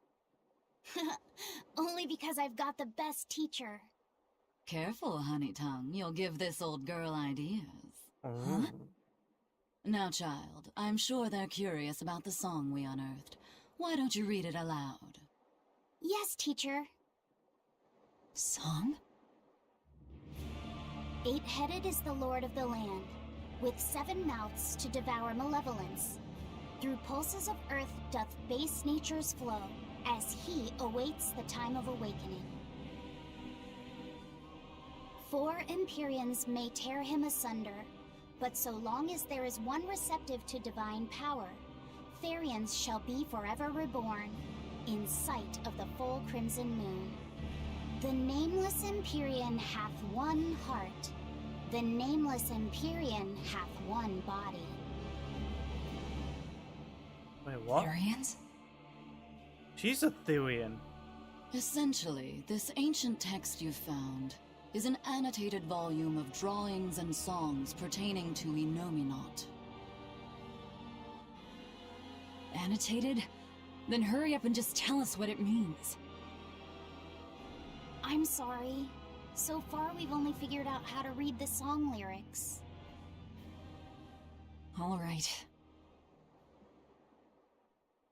Only because I've got the best teacher. Careful, honey tongue. You'll give this old girl ideas. Huh? Now, child, I'm sure they're curious about the song we unearthed. Why don't you read it aloud? Yes, teacher. Song? 8-headed is the lord of the land, with 7 mouths to devour malevolence. Through pulses of earth doth base nature's flow, as he awaits the time of awakening. 4 Empyreans may tear him asunder, but so long as there is one receptive to divine power, Therians shall be forever reborn, in sight of the full crimson moon. The nameless Empyrean hath one heart. The nameless Empyrean hath one body. Wait, what? Therians? She's a Therian. Essentially, this ancient text you found is an annotated volume of drawings and songs pertaining to Innominat. Annotated? Then hurry up and just tell us what it means. I'm sorry. So far, we've only figured out how to read the song lyrics. All right.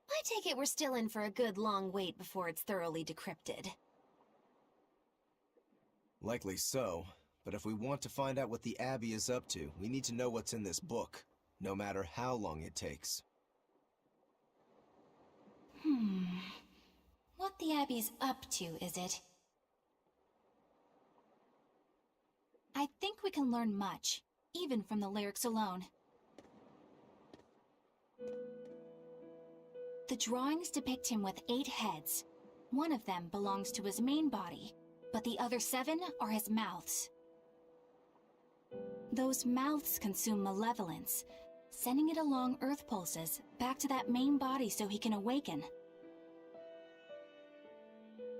I take it we're still in for a good long wait before it's thoroughly decrypted. Likely so, but if we want to find out what the Abbey is up to, we need to know what's in this book, no matter how long it takes. What the Abbey's up to, is it? I think we can learn much, even from the lyrics alone. The drawings depict him with 8 heads. One of them belongs to his main body, but the other 7 are his mouths. Those mouths consume malevolence, sending it along earth pulses back to that main body so he can awaken.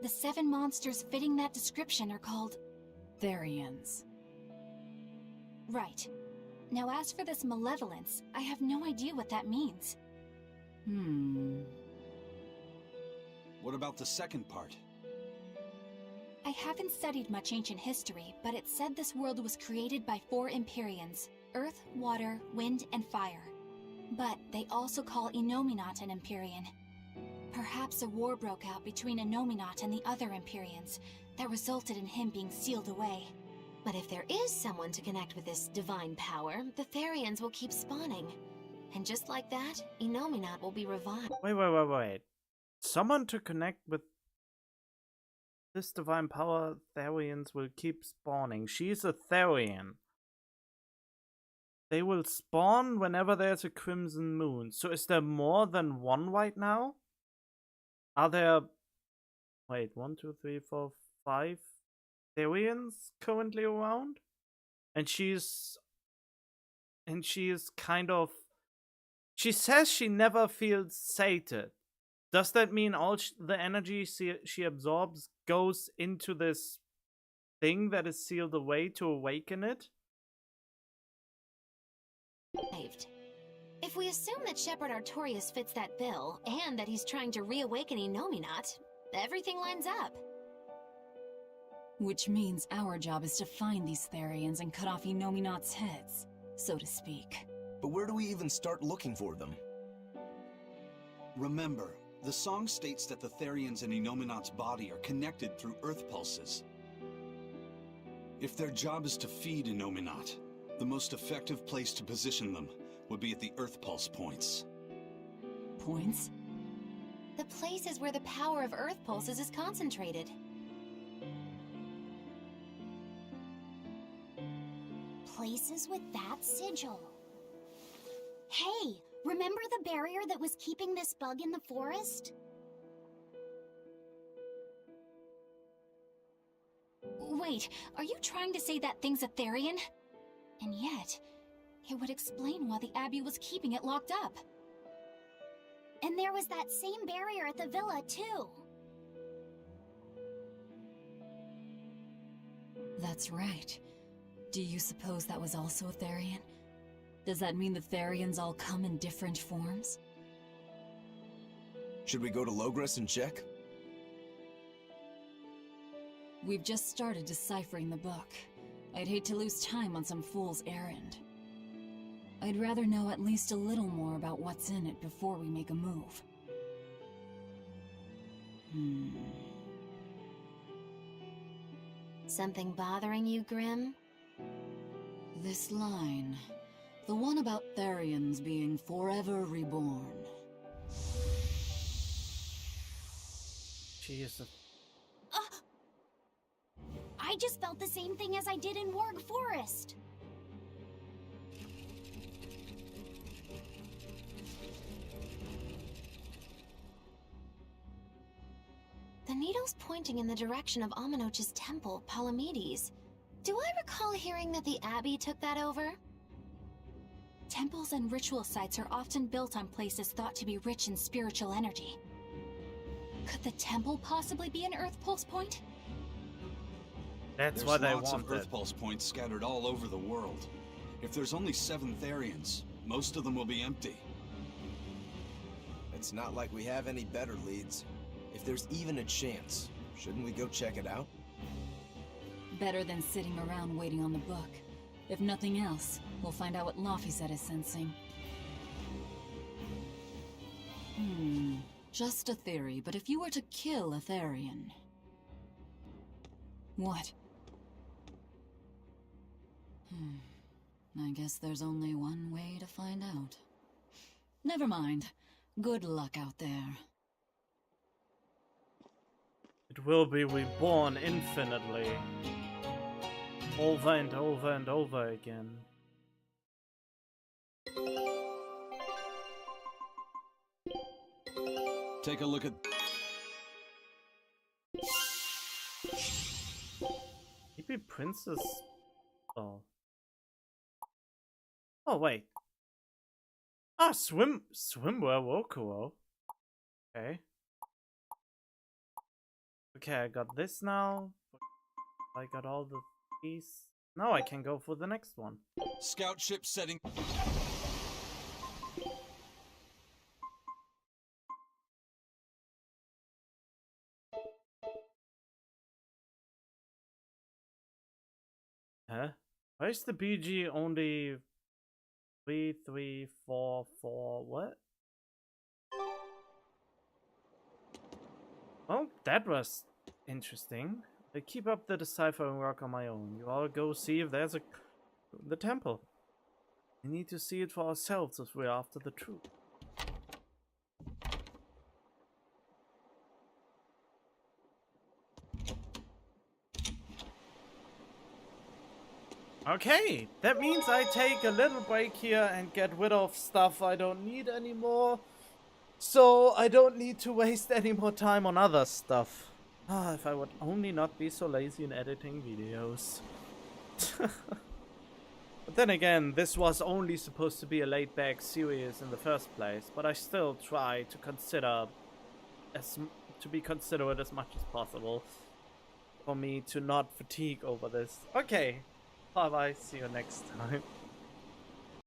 The 7 monsters fitting that description are called Therians. Right. Now as for this malevolence, I have no idea what that means. What about the second part? I haven't studied much ancient history, but it said this world was created by 4 Empyreans: earth, water, wind, and fire. But they also call Innominat an Empyrean. Perhaps a war broke out between Innominat and the other Empyreans that resulted in him being sealed away. But if there is someone to connect with this divine power, the Therians will keep spawning. And just like that, Innominat will be revived. Wait. Someone to connect with this divine power, Therians will keep spawning. She's a Therian. They will spawn whenever there's a crimson moon. So is there more than one right now? Are there... Wait, 1, 2, 3, 4, 5 Therians currently around? And she is kind of... She says she never feels sated. Does that mean all the energy she absorbs goes into this thing that is sealed away to awaken it? If we assume that Shepherd Artorius fits that bill, and that he's trying to reawaken Innominat, everything lines up. Which means our job is to find these Therians and cut off Innominat's heads, so to speak. But where do we even start looking for them? Remember, the song states that the Therians in Innominat's body are connected through earth pulses. If their job is to feed Innominat, the most effective place to position them would be at the earth pulse points. Points? The places where the power of earth pulses is concentrated. Places with that sigil. Hey, remember the barrier that was keeping this bug in the forest? Wait, are you trying to say that thing's a Therian? And yet, it would explain why the Abbey was keeping it locked up. And there was that same barrier at the villa, too. That's right. Do you suppose that was also a Therian? Does that mean the Therians all come in different forms? Should we go to Logres and check? We've just started deciphering the book. I'd hate to lose time on some fool's errand. I'd rather know at least a little more about what's in it before we make a move. Something bothering you, Grim? This line. The one about Therians being forever reborn. Jesus. I just felt the same thing as I did in Warg Forest. The needle's pointing in the direction of Aminoch's temple, Palamedes. Do I recall hearing that the Abbey took that over? Temples and ritual sites are often built on places thought to be rich in spiritual energy. Could the temple possibly be an Earth Pulse point? That's There's what I lots of wanted. Earth Pulse points scattered all over the world. If there's only 7 Therians, most of them will be empty. It's not like we have any better leads. If there's even a chance, shouldn't we go check it out? Better than sitting around waiting on the book. If nothing else, we'll find out what Laphicet is sensing. Just a theory, but if you were to kill a Therian... What? I guess there's only one way to find out. Never mind. Good luck out there. It will be reborn infinitely. Over and over and over again. Take a look at... Maybe Princess... Oh. Oh, wait. Ah, swimwear Wokuo. Okay. Okay, I got this now. I got all the these. Now I can go for the next one. Scout ship setting... Huh? Why is the BG only 3344? What? Oh, that was interesting. I keep up the deciphering work on my own. You all go see if there's the temple. We need to see it for ourselves if we're after the truth. Okay, that means I take a little break here and get rid of stuff I don't need anymore. So I don't need to waste any more time on other stuff. Ah, if I would only not be so lazy in editing videos. But then again, this was only supposed to be a laid-back series in the first place, but I still try to be considerate as much as possible for me to not fatigue over this. Okay, bye bye, see you next time.